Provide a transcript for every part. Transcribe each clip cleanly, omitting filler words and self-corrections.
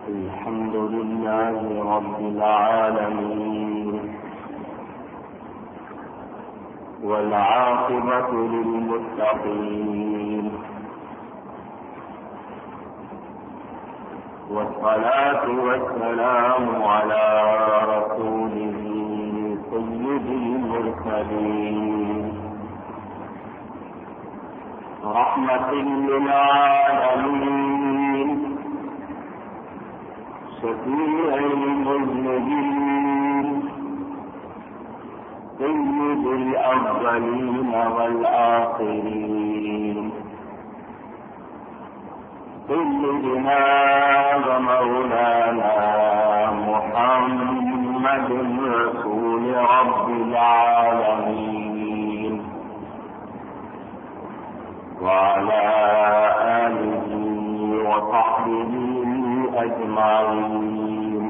الحمد لله رب العالمين والعاقبة للمتقين والصلاة والسلام على رسوله سيد المرسلين رحمة للعالمين شفيع المذنبين سيد الأولين والآخرين سيدنا ومولانا محمد رسول رب العالمين وعلى آله وصحبه أجمعين.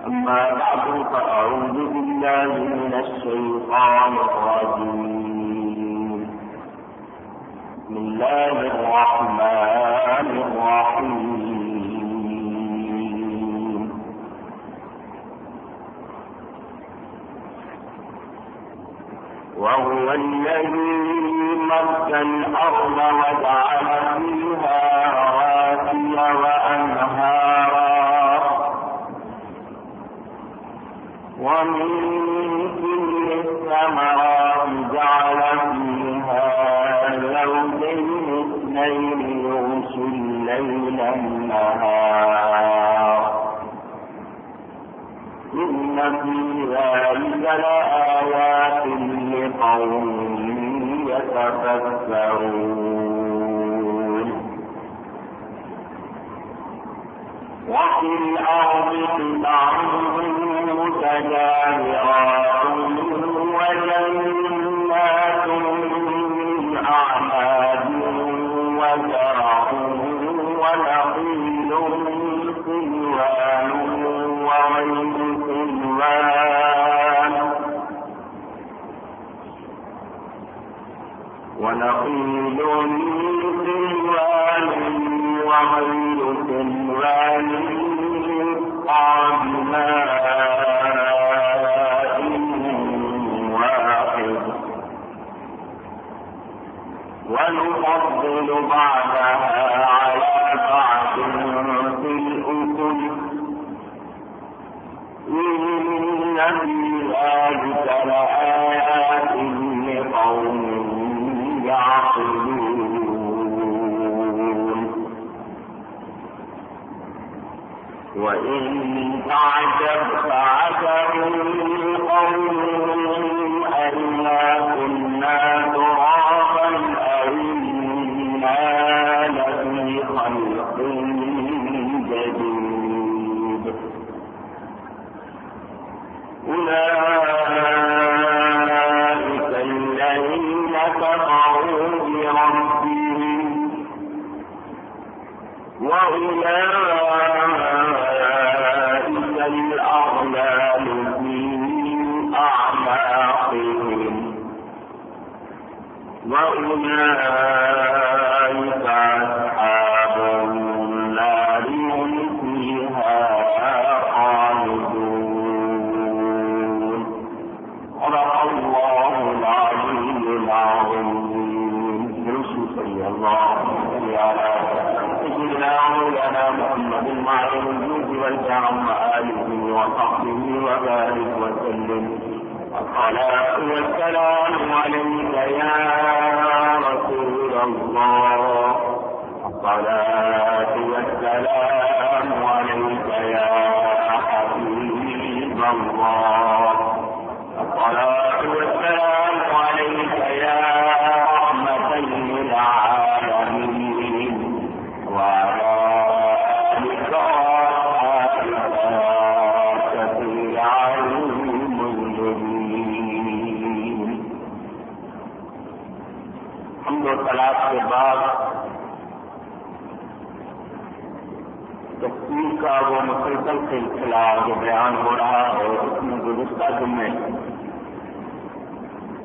أما بعد فأعوذ بالله من الشيطان الرجيم. بسم الله الرحمن الرحيم. وهو الذي مد الأرض وجعل فيها رواسي وأنهارا ومن كل الثمرات جعل فيها زوجين اثنين يغشي الليل النهار إن في ذلك لآيات لقوم يتفكرون. وفي الأرض قطع متجاورات وجنات من أعناب وزرع ونخيل صنوان وغير صنوان ونخيل صنوان وغير صنوان يسقى بماء واحد ونفضل بعدها على بعض في الأكل إن في ذلك لآيات لقوم يعقلون. وإن تعجب فعجب قولهم أئنا كنا ترابا أئنا لفي خلق جديد. أولئك الذين كفروا بربهم وأولئك الأغلال في أعناقهم وأولئك أصحاب النار هم فيها خالدون. صدق الله العلي العظيم. صلى الله على سيدنا مولانا محمد وعلى الجود والكرم وآله وصحبه وبارك وسلم. الصلاة والسلام عليك يا رسول الله. الصلاة والسلام عليك يا حبيب الله. الصلاة والسلام عليك يا رحمة للعالمين وعلى آلك وأصحابك شفيع المذنبين. حمد و صلاۃ کے بعد تفسیر کا وہ مسلسل سلسلہ جو بیان ہو رہا ہے اس میں گزشتہ جمعے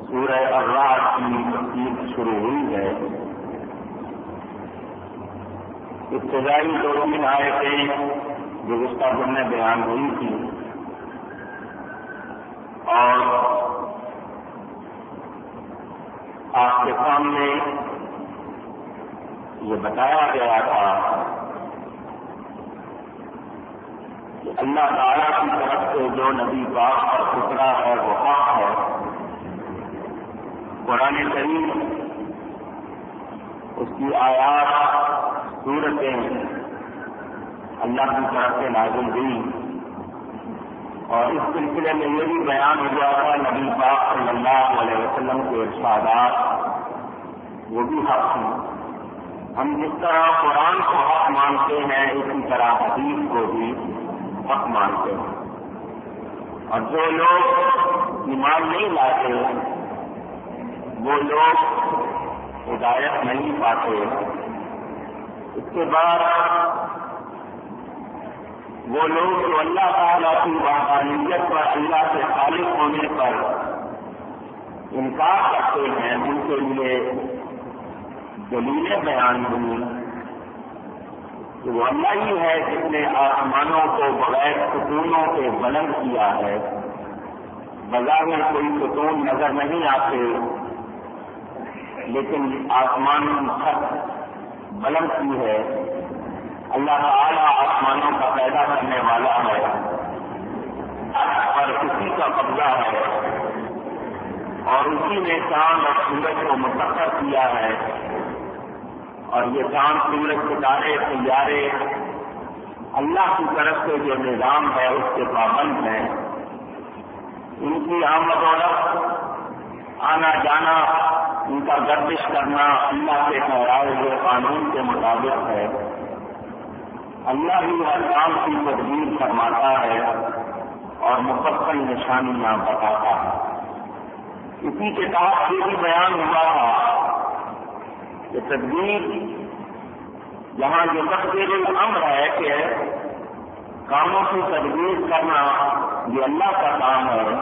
سورہ الرعد کی تفسیر شروع ہوئی ہے ابتدائی 2-3 آیتیں گزشتہ دن میں بیان ہوئی تھی اور آپ کے سامنے یہ بتایا گیا تھا کہ اللہ تعالیٰ کی طرف سے جو نبی پاک کا اترا ہے وہ حق ہے. قرآن کریم اس کی آیات سورتیں اللہ کی طرف سے نازل ہوئی اور اس سلسلے میں یہ بھی بیان ہوا تھا نبی پاک صلی اللہ علیہ وسلم کے ارشادات وہ بھی حق ہیں. ہم جس طرح قرآن کو حق مانتے ہیں اسی طرح حدیث کو بھی حق مانتے ہیں اور جو لوگ ایمان نہیں لاتے وہ لوگ ہدایت نہیں پاتے. اس کے بعد وہ لوگ جو اللہ تعالیٰ کی وحدانیت پر اللہ سے خالق ہونے پر انکار کرتے ہیں جن کے لیے دلیلیں بیان ہوئی کہ وہ اللہ ہی ہے جس نے آسمانوں کو بغیر ستونوں کے بلند کیا ہے. بظاہر کوئی ستون نظر نہیں آتے لیکن آسمان خط بلند کی ہے. اللہ تعالیٰ آسمانوں کا پیدا کرنے والا ہے اور اسی کا قبضہ ہے اور اسی نے چاند اور سورج کو مسخر کیا ہے اور یہ چاند سورج ستارے سیارے اللہ کی طرف سے جو نظام ہے اس کے پابند ہیں. ان کی آمد و رفت آنا جانا ان کا گردش کرنا اللہ کے ٹھہرائے ہوئے قانون کے مطابق ہے. اللہ ہی ہر کام کی تدبیر فرماتا ہے اور مفصل نشانیاں بتاتا ہے. اسی کے تحت یہ بھی بیان ہوا تھا کہ تدبیر یہاں جو تقدیر الامر ہے کہ کاموں کی تدبیر کرنا یہ اللہ کا کام ہے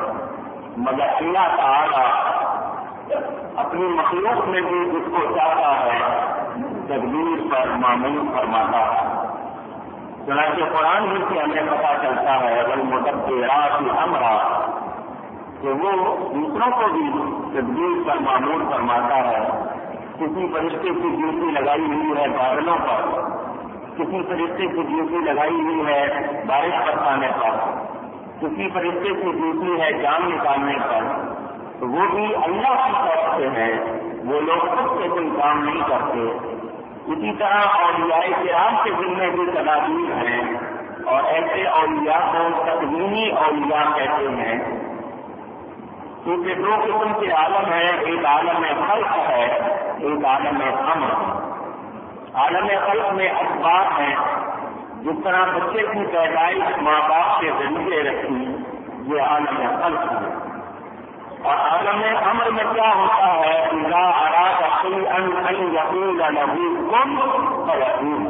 مگر اللہ تعالی اپنی مخلوق میں بھی جس کو چاہتا ہے تدبیر پر معمول فرماتا ہے. چنانچہ قرآن ہی سے ہمیں پتہ چلتا ہے والمدبرات امرا کہ وہ دوسروں کو بھی تدبیر پر معمول فرماتا ہے. کسی فرشتے کی ڈیوٹی لگائی ہوئی ہے بادلوں پر, کسی فرشتے کی ڈیوٹی لگائی ہوئی ہے بارش برسانے پر, کسی فرشتے کی ڈیوٹی ہے جان نکالنے پر, تو وہ بھی اللہ کی طرف سے ہے. وہ لوگ خود سے کوئی کام نہیں کرتے. اسی طرح اولیاء کرام کے ذمہ بھی تدابیر ہیں اور ایسے اولیاء کو تکوینی اولیاء کہتے ہیں کیونکہ 2 قسم کے عالم ہیں. ایک عالم خلق ہے, ایک عالم امر. عالم خلق میں اسباب ہیں جس طرح بچے کی پیدائش ماں باپ کے ذریعے رکھی یہ عالم خلق ہے. اور عالم امر میں کیا ہوتا ہے اذا اراد شیئا ان یقول له کن فیکون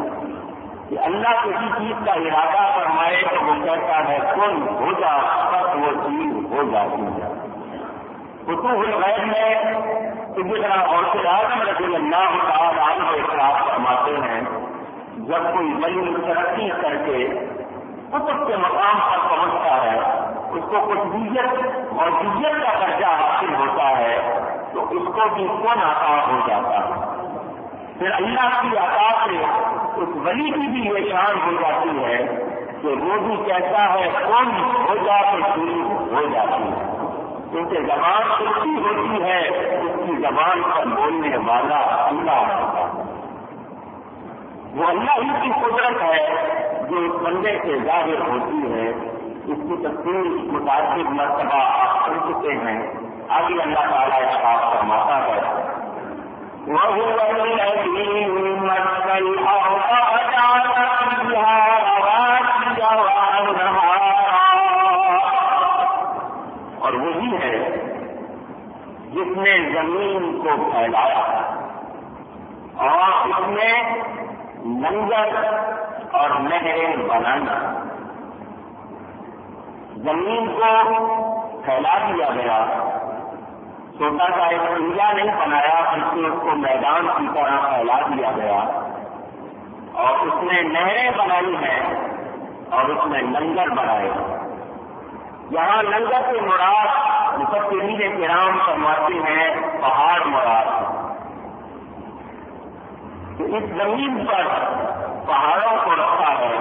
کہ اللہ کسی چیز کا ارادہ فرمائے تو وہ کہتا ہے کن ہو جا بس وہ چیز ہو جاتی ہے. فتوح الغیب میں اسی طرح غوث اعظم رضی اللہ تعالی عنہ اقرار فرماتے ہیں جب کوئی ولی ترقی کر کے قطب کے مقام پر پہنچتا ہے اس کو قطبیت اور جزیت کا درجہ حاصل ہوتا ہے تو اس کو بھی کون عطا ہو جاتا ہے. پھر اللہ کی عطا سے اس ولی کی بھی یہ شان ہو جاتی ہے کہ وہ بھی کہتا ہے کون ہو جا تو شروع ہو جاتی ہے. کیونکہ زبان سچی ہوتی ہے اس کی زبان پر بولنے والا اللہ ہوتا ہے. وہ اللہ ہی کی قدرت ہے جو اس بندے سے ظاہر ہوتی ہے. اس کی تفصیل متعدد مرتبہ آپ سن چکے ہیں. آگے اللہ تعالیٰ ارشاد فرماتا ہے وَهُوَ الَّذِي مَسَّ الْأَرْضَ وَجَعَلَ فِيهَا رَوَاسِيَ وَأَنْهَارًا اور وہی ہے جس نے زمین کو پھیلایا اور اس میں لنگر اور نہریں بنانا. زمین کو پھیلا دیا گیا, چھوٹا سا ایک انجا نہیں بنایا بلکہ اس کو میدان کی طرح پھیلا دیا گیا اور اس نے نہریں بنائی ہیں اور اس نے لنگر بنائے. یہاں لنگر سے مراد مفسرین کرام فرماتے ہیں پہاڑ مراد. تو اس زمین پر پہاڑوں کو رکھا ہے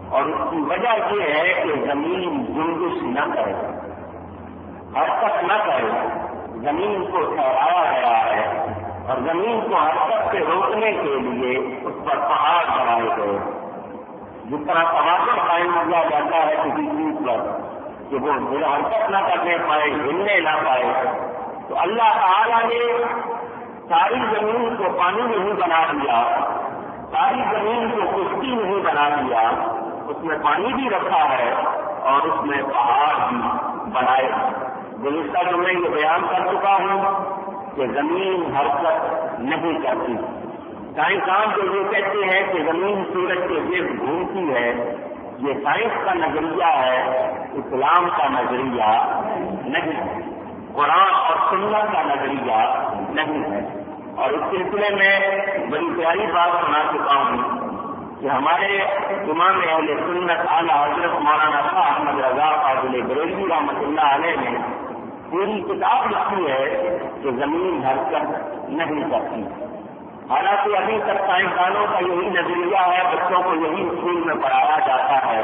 اور اس کی وجہ یہ ہے کہ زمین جنبش نہ کرے، حرکت نہ کرے. زمین کو ٹھہرایا گیا ہے اور زمین کو حرکت سے روکنے کے لیے اس پر پہاڑ بنائے گئے. جس طرح توازن قائم کیا جاتا ہے کسی چیز پر کہ وہ حرکت نہ کرنے پائے، ہلنے نہ پائے، تو اللہ تعالیٰ نے ساری زمین کو پانی نہیں بنا دیا، ساری زمین کو خشکی نہیں بنا دیا. اس میں پانی بھی رکھا ہے اور اس میں پہاڑ بھی بنائے. گزشتہ جو میں یہ بیان کر چکا ہوں کہ زمین حرکت نہیں کرتی. سائنسدان جو یہ کہتے ہیں کہ زمین سورج کے گرد گھومتی ہے، یہ سائنس کا نظریہ ہے، اسلام کا نظریہ نہیں ہے، قرآن اور سنت کا نظریہ نہیں ہے. اور اس سلسلے میں بڑی پیاری بات سنا چکا ہوں کہ ہمارے امام اہل سنت اعلیٰ حضرت مولانا شاہ احمد رضا فاضل بریلوی رحمۃ اللہ علیہ نے پوری کتاب لکھی ہے کہ زمین حرکت نہیں کرتی. حالانکہ ابھی تک سائنسدانوں کا یہی نظریہ ہے، بچوں کو یہی اسکول میں پڑھایا جاتا ہے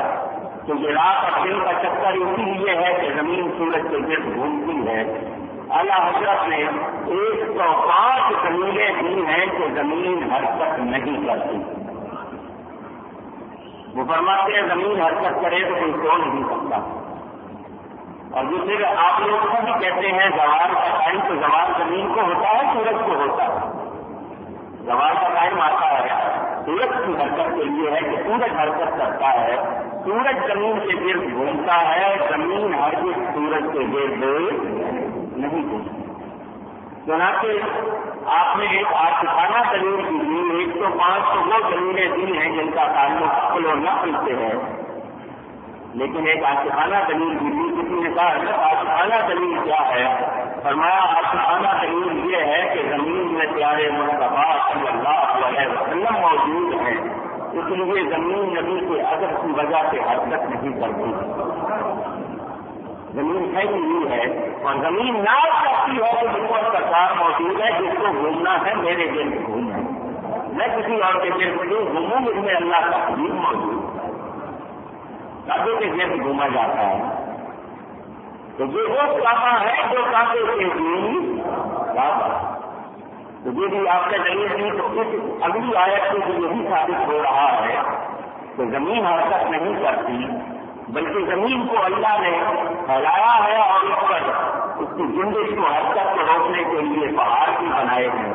کہ یہ رات اور دن کا چکر اسی لیے ہے کہ زمین سورج کے گرد گھومتی ہے. اعلیٰ حضرت نے 105 دلیلیں دی ہیں کہ زمین حرکت نہیں کرتی. وہ فرماتے ہیں زمین حرکت کرے تو کوئی سو نہیں سکتا. اور دوسرے آپ لوگ بھی کہتے ہیں زوال کا ٹائم تو زوال زمین کو ہوتا ہے، سورج کو ہوتا ہے. زوال کا ٹائم آتا ہے سورج کی حرکت کے لیے ہے کہ سورج حرکت کرتا ہے، سورج زمین کے گرد گھومتا ہے، زمین ہرگز سورج کے گرد نہیں گھومتی. چنانچہ آپ نے ایک عاطفانہ دلیل دی، 105 تو وہ دلیلیں دی ہیں جن کا تعلق عقل و نقل سے ہے، لیکن ایک عاطفانہ دلیل بھی دی. کسی نے کہا عاطفانہ دلیل کیا ہے؟ فرمایا عاطفانہ دلیل یہ ہے کہ زمین میں پیارے مصطفیٰ صلی اللہ علیہ وسلم موجود ہیں، اس لیے زمین نبی کے ادب کی وجہ سے حرکت نہیں کرتی. زمین پھیلی ہوئی ہے اور زمین ناز کرتی ہے کہ جس پر سرکار موجود ہے، جس کو گھومنا ہے میرے گرد گھومنا ہے، میں کسی اور کے گرد نہیں گھوموں، اس میں اللہ کا حبیب موجود ہے، کعبے کے گرد گھوما جاتا ہے. تو یہ وہ کعبہ ہے جو کعبے کے دین کعبہ. تو یہ بھی آپ کے ذریعے دی تو اس اگلی آیت سے بھی یہی ثابت ہو رہا ہے کہ زمین حرکت نہیں کرتی، بلکہ زمین کو اللہ نے پھیلایا ہے اور اس پر اس کی جنبش کو حرکت کو روکنے کے لیے پہاڑ بھی بنائے ہیں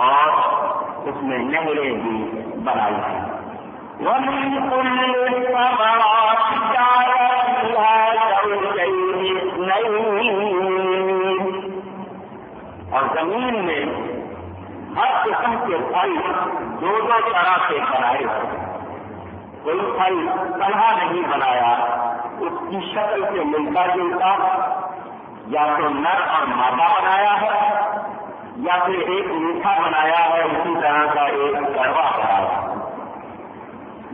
اور اس میں نہریں بھی بنائی ہیں. وَمِن كُلِّ الثَّمَرَاتِ جَعَلَ فِيهَا زَوْجَيْنِ اثْنَيْنِ. اور زمین میں ہر قسم کے پھل دو طرح سے بنائے ہیں. کوئی پھل تنہا نہیں بنایا، اس کی شکل سے ملتا جلتا، یا تو نر اور مادہ بنایا ہے یا پھر ایک میٹھا بنایا ہے، اسی طرح کا ایک کڑوا بنایا ہے.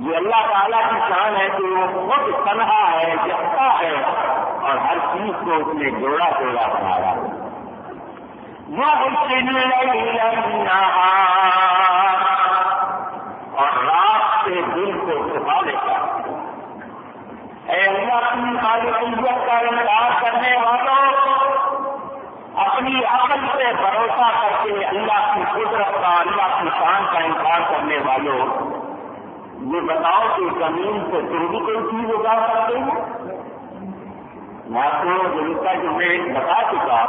یہ اللہ تعالیٰ کی شان ہے کہ وہ خود تنہا ہے، یکتا ہے اور ہر چیز کو اس نے جوڑا جوڑا بنایا. اور رات سے دل کو چھپا لیتا. اے اللہ کی خالقیت کا انکار کرنے والوں، اپنی عقل سے بھروسہ کر کے اللہ کی قدرت کا، اللہ کی شان کا انکار کرنے والوں، یہ بتاؤ کہ زمین سے تم بھی کوئی چیز اگا سکتے ہو؟ میں آپ کو گزشتہ جمعے بتا چکا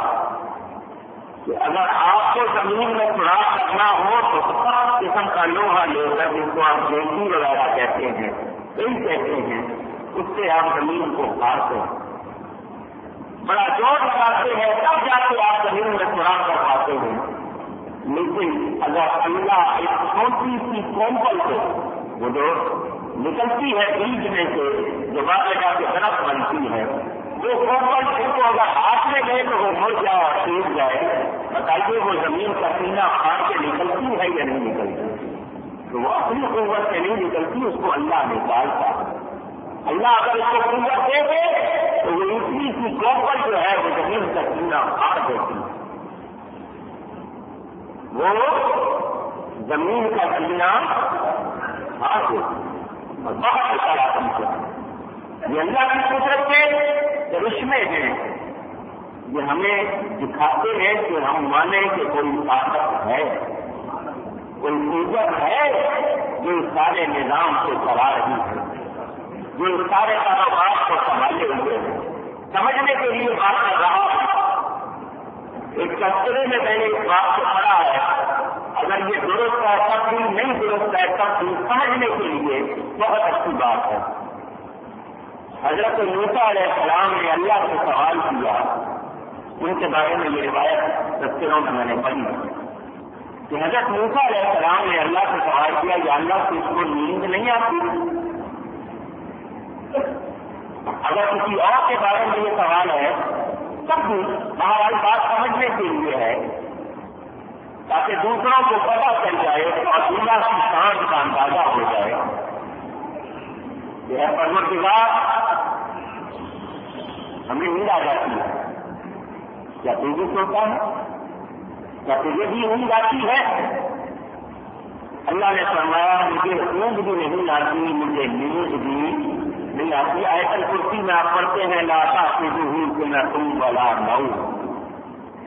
کہ اگر آپ کو زمین میں سوراخ کرنا ہو تو خاص قسم کا لوہا لے کر، جس کو آپ جیسی وغیرہ کہتے ہیں، کئی کہتے ہیں، اس سے آپ زمین کو کاٹتے ہیں، بڑا زور لگاتے ہیں، تب جا کے آپ زمین میں سوراخ کر پاتے ہیں. لیکن اگر اللہ ایک چھوٹی سی کومپل کو، وہ جو نکلتی ہے بیج میں سے، جو بعد جا کے درخت بنتی ہے، وہ کومپل اس کو اگر ہاتھ میں گئے تو وہ مر جائے اور ٹوٹ جائے، بتائیے وہ زمین کا سینہ پھاڑ کے نکلتی ہے یا نہیں نکلتی؟ تو وہ اپنی قوت سے نہیں نکلتی، اس کو اللہ نکالتا ہے۔ اللہ اگر اس کو قوت دے دے تو وہ اتنی سی کوپر جو ہے وہ زمین کا سینہ پھاڑ دیتی ہے، وہ زمین کا سینہ پھاڑ دیتی اور بہت سارا کم سے یہ اللہ کی قدرت کے کرشمے ہیں، یہ ہمیں دکھاتے ہیں کہ ہم مانیں کہ کوئی طاقت ہے، کوئی قوت ہے جو سارے نظام کو چلا رہی ہے، جو سارے کاروبار کو سنبھالے ہوئے ہیں۔ سمجھنے کے لیے بات کر رہا ہوں، ایک تذکرے میں نے اس بات کو پڑھا ہے، اگر یہ درست ہے تب بھی، نہیں درست ہے تب بھی، سمجھنے کے لیے بہت اچھی بات ہے۔ حضرت موسیٰ علیہ السلام نے اللہ سے سوال کیا، ان کے بارے میں یہ روایت تذکروں میں نے پڑھی کہ حضرت موسیٰ علیہ السلام نے اللہ سے سوال کیا کہ اللہ سے اس کو نیند نہیں آتی؟ اگر کسی اور کے بارے میں یہ سوال ہے تب بھی بہرحال بات سمجھنے کے لیے ہے تاکہ دوسروں کو پتہ چل جائے اور دنیا کی شان کا اندازہ ہو جائے۔ یہ ہے پروردگار، ہمیں نیند آ جاتی ہے، کیا تجھے سوتا ہے؟ کیا تجھے بھی نیند آتی ہے؟ اللہ نے فرمایا مجھے نیند بھی نہیں آتی، مجھے نیند بھی نہیں آتی۔ آیت الکرسی میں آپ پڑھتے ہیں لا تأخذہ سنۃ ولا نوم،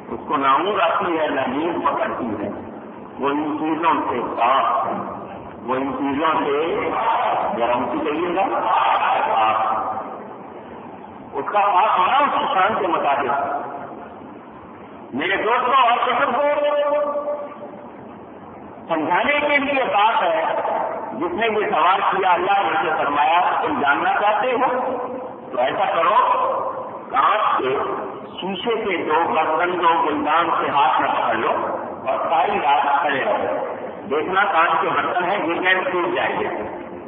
اس کو نہ اونگ آتی ہے نہ نیند پکڑتی ہے، وہ ان چیزوں سے پاک ہے، وہ ان چیزوں سے گرم کی کہیے گا اس کا پاک ہونا اس کی شان کے مطابق۔ میرے دوستوں اور بزرگوں، سمجھانے کے لیے بات ہے، جس نے یہ سوال کیا اللہ نے اسے فرمایا تم جاننا چاہتے ہو تو ایسا کرو، کانچ کے شیشے کے دو برتن دو گلدان سے ہاتھ میں پکڑ لو اور ساری رات کھڑے رہو، دیکھنا کانچ کے برتن ہیں گر گئے ٹوٹ جائیں گے،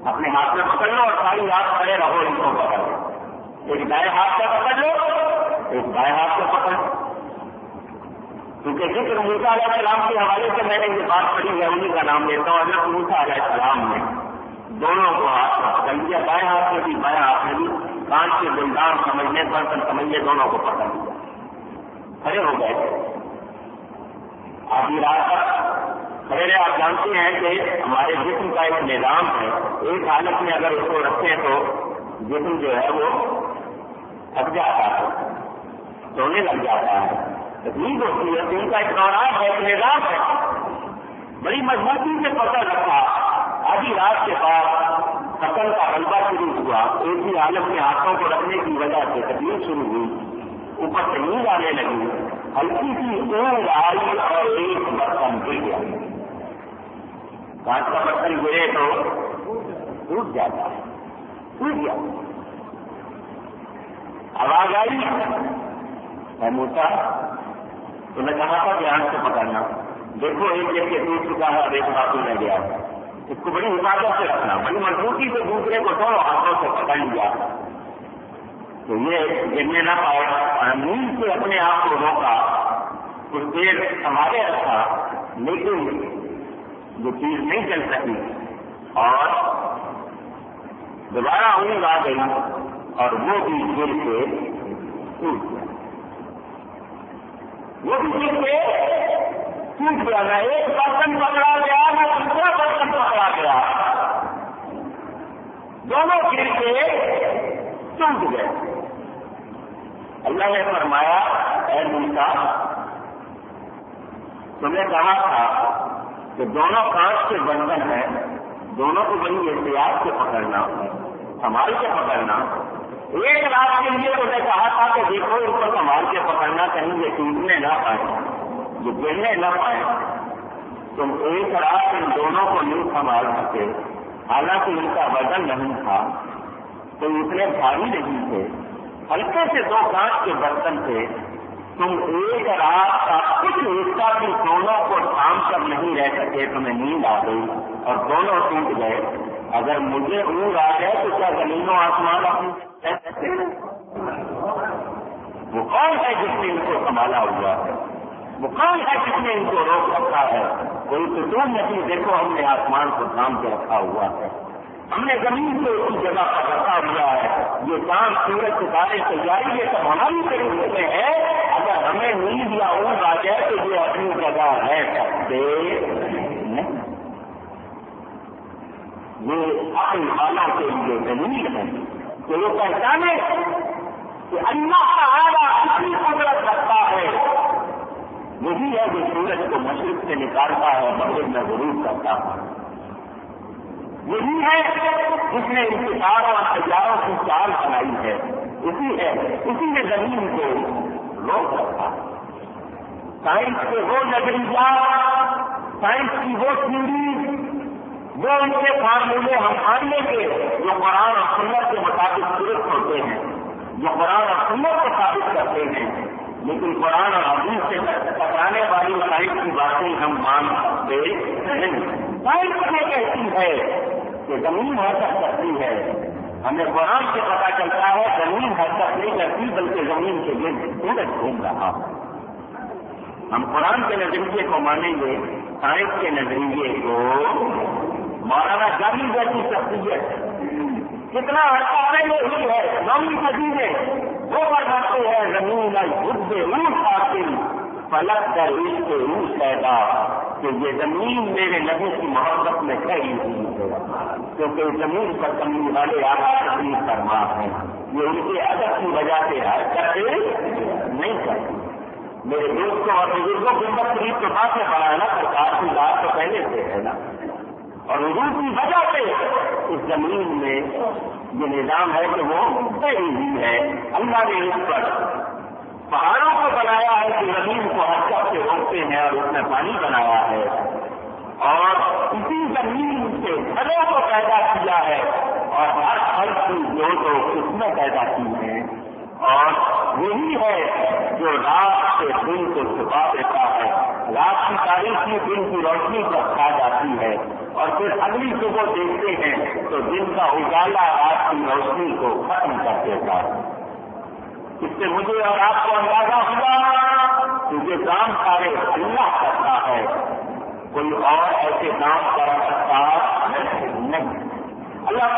اپنے ہاتھ میں پکڑ لو اور ساری رات کھڑے رہو، ان کو پکڑ لو، ایک دائیں ہاتھ سے پکڑ لو ایک بائیں ہاتھ سے پکڑ لو، کیونکہ ذکر موسیٰ علیہ السلام کے حوالے سے میں نے یہ بات پڑھی ہے، انہیں کا نام لیتا ہوں۔ حضرت موسیٰ علیہ السلام نے دونوں کو ہاتھ میں پکڑ لیا، دائیں ہاتھ میں بھی بائیں ہاتھ میں بھی، کانچ کے گلدان سمجھنے برتن سمجھنے دونوں کو پکڑ لیا، کھڑے ہو گئے آدھی رات تک کھڑے رہے۔ آپ جانتے ہیں کہ ہمارے جسم کا ایک نظام ہے، ایک حالت میں اگر اس کو رکھیں تو جسم جو ہے وہ تھک جاتا ہے، سونے لگ جاتا ہے، تکلیف ہوتی ہے، ان کا ایک دوران ہے، ایک نظام ہے، بڑی مضبوطی سے پکڑ رکھا۔ آدھی رات کے بعد تھکن کا غلبہ شروع ہوا، ایک ہی حالت میں ہاتھوں کو رکھنے کی وجہ سے تکلیف شروع ہوئی، اوپر سے نیند آنے لگی، ہلکی سی اونگ آئی اور ایک برتن گر گیا، کانچ کا برتن گرے تو ٹوٹ جاتا ہے، ٹوٹ گیا، آواز آئی اے موسیٰ، تو میں کہا تھا دھیان سے پکڑنا، دیکھو ایک جگہ ٹوٹ چکا ہے اور ایک باقی رہ گیا ہے، اس کو بڑی حفاظت سے رکھنا، بڑی مضبوطی سے دوسرے کو دونوں ہاتھوں سے پکڑ لیا تو یہ گرنے نہ پائے، اور نیند سے اپنے آپ کو روکا، کچھ دیر سنبھالے رکھا، لیکن وہ چیز نہیں چل سکی اور دوبارہ اونگ آ گئی اور وہ بھی گر کے ٹوٹ گیا، وہ بھی گر کے ٹوٹ گیا، نہ ایک برتن پکڑا گیا نہ دوسرا برتن پکڑا گیا، دونوں گر کے ٹوٹ گئے۔ اللہ نے فرمایا اے موسیٰ، تم نے کہا تھا کہ دونوں کانچ کے برتن ہیں، دونوں کو بڑی احتیاط سے پکڑنا، سنبھال کے پکڑنا، ایک رات کے لیے تو میں کہا تھا کہ دیکھو ان کو سنبھال کے پکڑنا، کہیں یہ ٹوٹنے نہ پائے، یہ گرنے نہ پائے، تم ایک رات ان دونوں کو نہیں سنبھال سکے، حالانکہ ان کا وزن نہیں تھا، تو اتنے بھاری نہیں تھے، ہلکے سے دو کانچ کے برتن تھے، تم ایک رات کا کچھ حصہ بھی دونوں کو تھام کر نہیں رہ سکے، تمہیں نیند آ گئی اور دونوں ٹوٹ گئے۔ اگر مجھے اونگ آ جائے تو کیا زمین و آسمان اپنے وہ کون ہے جس نے ان کو سنبھالا ہوا ہے؟ وہ کون ہے جس نے ان کو روک رکھا ہے؟ کوئی ستون نہیں. دیکھو ہم نے آسمان کو تھام کے رکھا ہوا ہے, ہم نے زمین کو اسی جگہ پر رکھا ہوا ہے. یہ چاند سورج ستارے تیاری یہ سب ہماری طریقے میں ہے. اگر ہمیں نیند یا اونگ آ جائے تو یہ اپنی جگہ رہ سکتے نہیں. یہ عقل والوں کے لیے دلیل ہے کہ وہ پہچانے کہ اللہ تعالیٰ اتنی قدرت رکھتا ہے. یہی ہے جو سورج کو مشرق سے نکالتا ہے مغرب میں غروب کرتا ہے. یہی ہے جس نے ان ستاروں اور سیاروں کی چال بنائی ہے. اسی نے زمین کو روک رکھا. سائنس کے وہ نظریات, سائنس کی وہ تھیوری, وہ ان کے فارمولے ہم مان لیں گے جو قرآن اور سنت کے مطابق درست ہوتے ہیں, جو قرآن اور سنت کو ثابت کرتے ہیں. لیکن قرآن اور حدیث سے ٹکرانے والی سائنس کی باتیں ہم مان سکتے نہیں. سائنس یہ کہتی ہے کہ زمین حرکت کرتی ہے. ہمیں قرآن سے پتا چلتا ہے زمین حرکت نہیں کرتی بلکہ زمین کے گرد سورج گھوم رہا. ہم قرآن کے نظریے کو مانیں گے, سائنس کے نظریے کو. مولانا جامی جیسی شخصیت کتنا ہٹانے یہی ہے 9ویں صدی میں وہ بناتے ہیں زمین خود روح حاصل فلک در عشق روح پیدا کہ یہ زمین میرے نبی کی محبت میں کئی ہوئی ہے, کیونکہ زمین پر کمنی والے آقا تقریر فرما ہیں. یہ ان کے ادب کی وجہ سے حرکت نہیں کرتی. میرے دوستوں اور بزرگوں کی تقریر تو بات سے بڑا ہے نا, سرکار کی بات تو پہلے سے ہے نا. اور حضور کی وجہ سے اس زمین میں یہ نظام ہے کہ وہ بڑی ہوئی ہے. اللہ نے اس پر پہاڑوں کو بنایا ہے کہ زمین کو حرکت سے روکتے ہیں اور اس میں پانی بنایا ہے. اور اسی زمین سے پھلوں کو پیدا کیا ہے اور ہر پھل کی جو قسمیں پیدا کی ہیں. اور وہی ہے جو رات سے دن کو چھپا دیتا ہے. رات کی تاریخی دن کی روشنی کو کھا جاتی ہے اور پھر اگلی صبح دیکھتے ہیں تو دن کا اجالا رات کی روشنی کو ختم کر دیتا ہے. اس سے مجھے اور آپ کو اندازہ ہوا کہ یہ کام سارے اللہ کرتا ہے, کوئی اور ایسے کام کر سکتا نہیں. اللہ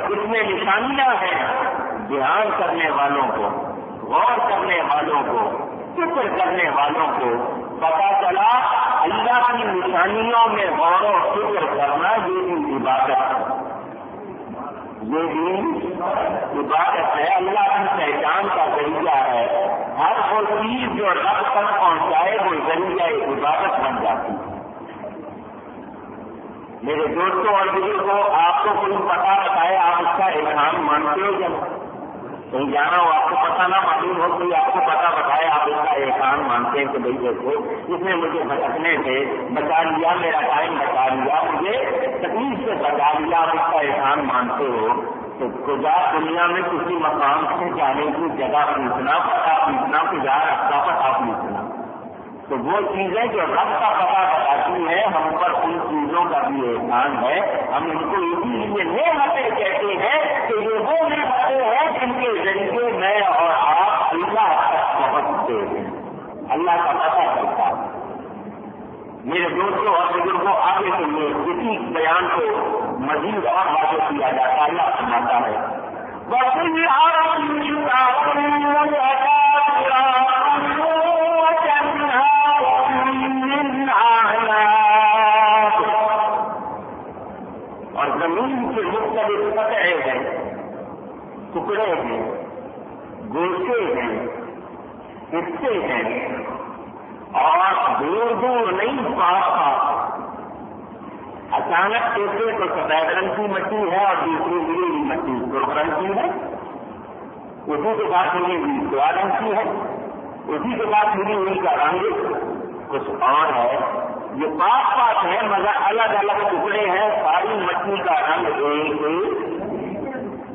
اس میں نشانیاں ہیں دھیان کرنے والوں کو, غور کرنے والوں کو, فکر کرنے والوں کو پتا چلا اللہ کی نشانیوں میں غور و فکر کرنا یہ بھی عبادت ہے. یہ بھی عبادت ہے, اللہ کی پہچان کا ذریعہ ہے. ہر وہ چیز جو رب تک پہنچائے وہ ذریعہ عبادت بن جاتی ہے. میرے دوستوں اور بزرگوں, آپ کو کوئی پتا بتائے آپ اس کا احسان مانتے ہو جب کہیں جانا ہو, آپ کو پتا نہ معلوم ہو کوئی آپ کو پتا بتائے آپ اس کا احسان مانتے ہیں کہ بھائی دیکھو اس نے مجھے بھٹکنے سے بچا لیا, میرا ٹائم بچا لیا, مجھے تکلیف سے بچا لیا, آپ اس کا احسان مانتے ہو. تو کجا دنیا میں کسی مقام سے جانے کی جگہ پوچھنا, پتا پوچھنا, کجا راستہ پتا پوچھنا. تو وہ چیزیں جو رب کا پتا بتاتی ہیں ہم پر ان چیزوں کا بھی احسان ہے. ہم ان کو اسی لیے نعمتیں کہتے ہیں کہ یہ وہ نعمتیں ہیں جن کے ذریعے میں اور آپ اللہ تک پہنچتے ہیں, اللہ کا پتا چلتا ہے. میرے دوستوں اور بزرگوں آگے سنیے, اسی بیان کو مزید اور واضح کیا جاتا ہے. اللہ فرماتا ہے اور زمین کے مختلف قطعے ہیں, ٹکڑے ہیں, گوشے ہیں, حصے ہیں, اور دور دور نہیں پاس پاس. اچانک دیکھے تو سفید رنگ کی مٹی ہے اور دوسری نیلی مٹی سرخ رنگ کی ہے, اسی کے بعد ملی ہوئی سوا رنگ کی ہے, اسی کے بعد ملی ہوئی کا رنگ کچھ اور ہے. یہ پاس پاس ہے مگر الگ الگ ٹکڑے ہیں. ساری مٹی کا رنگ ایک,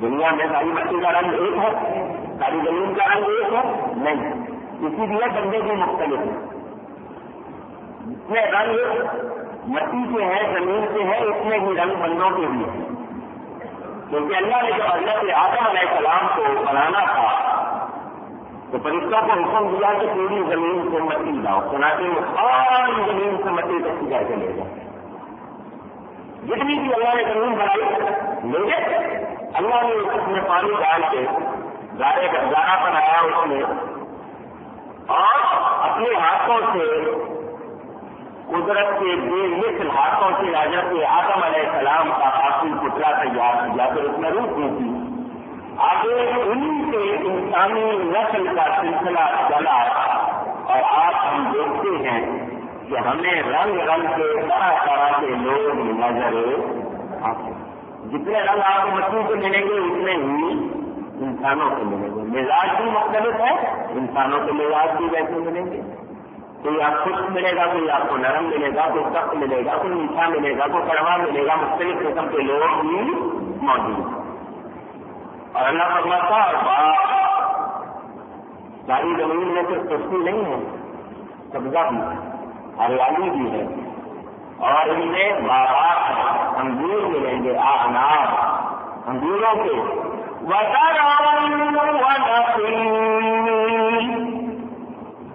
دنیا میں ساری مٹی کا رنگ ایک ہے, ساری زمین کا رنگ ایک ہے نہیں, اسی لیے بندے بھی مختلف ہیں. اتنے رنگ مٹی کے ہیں, زمین کے ہیں, اتنے ہی رنگ بندوں کے بھی ہیں. کیونکہ اللہ نے جب حضرت آدم علیہ السلام کو بنانا تھا تو فرشتوں کو حکم دیا کہ پوری زمین سے مٹی لاؤ، چنانچہ وہ ساری زمین سے مٹی کٹی کر کے لے جائے، جتنی بھی اللہ نے زمین بنائی لے گئے۔ اللہ نے اس میں پانی ڈال کے گارا بنایا اس میں، اور اپنے ہاتھوں سے قدرت کے بے مثل ہاتھوں سے حضرت آدم علیہ السلام کا آخری پتلا تیار کیا، پھر اس میں روح ہوتی آگے انہیں سے انسانی نسل کا سلسلہ چلا، اور آج ہم دیکھتے ہیں کہ ہمیں رنگ رنگ کے طرح طرح کے لوگ نظر آتے ہیں۔ جتنے رنگ آپ کو مچھلی سے ملیں گے اتنے ہی انسانوں سے ملیں گے۔ مزاج بھی مختلف ہے، انسانوں کے مزاج بھی ویسے ملیں گے، کوئی آپ خشک ملے گا، کوئی آپ کو نرم ملے گا، کوئی سخت ملے گا، کوئی میٹھا ملے گا، کوئی کڑوا ملے گا، مختلف قسم کے لوگ بھی موجود ہیں۔ اور اللہ فرماتا ساری زمین میں صرف خشکی نہیں ہے، سبزہ بھی ہے، ہریالی بھی ہے، اور ان میں باغات ہیں، انگور ملیں گے، انار انگوروں کے،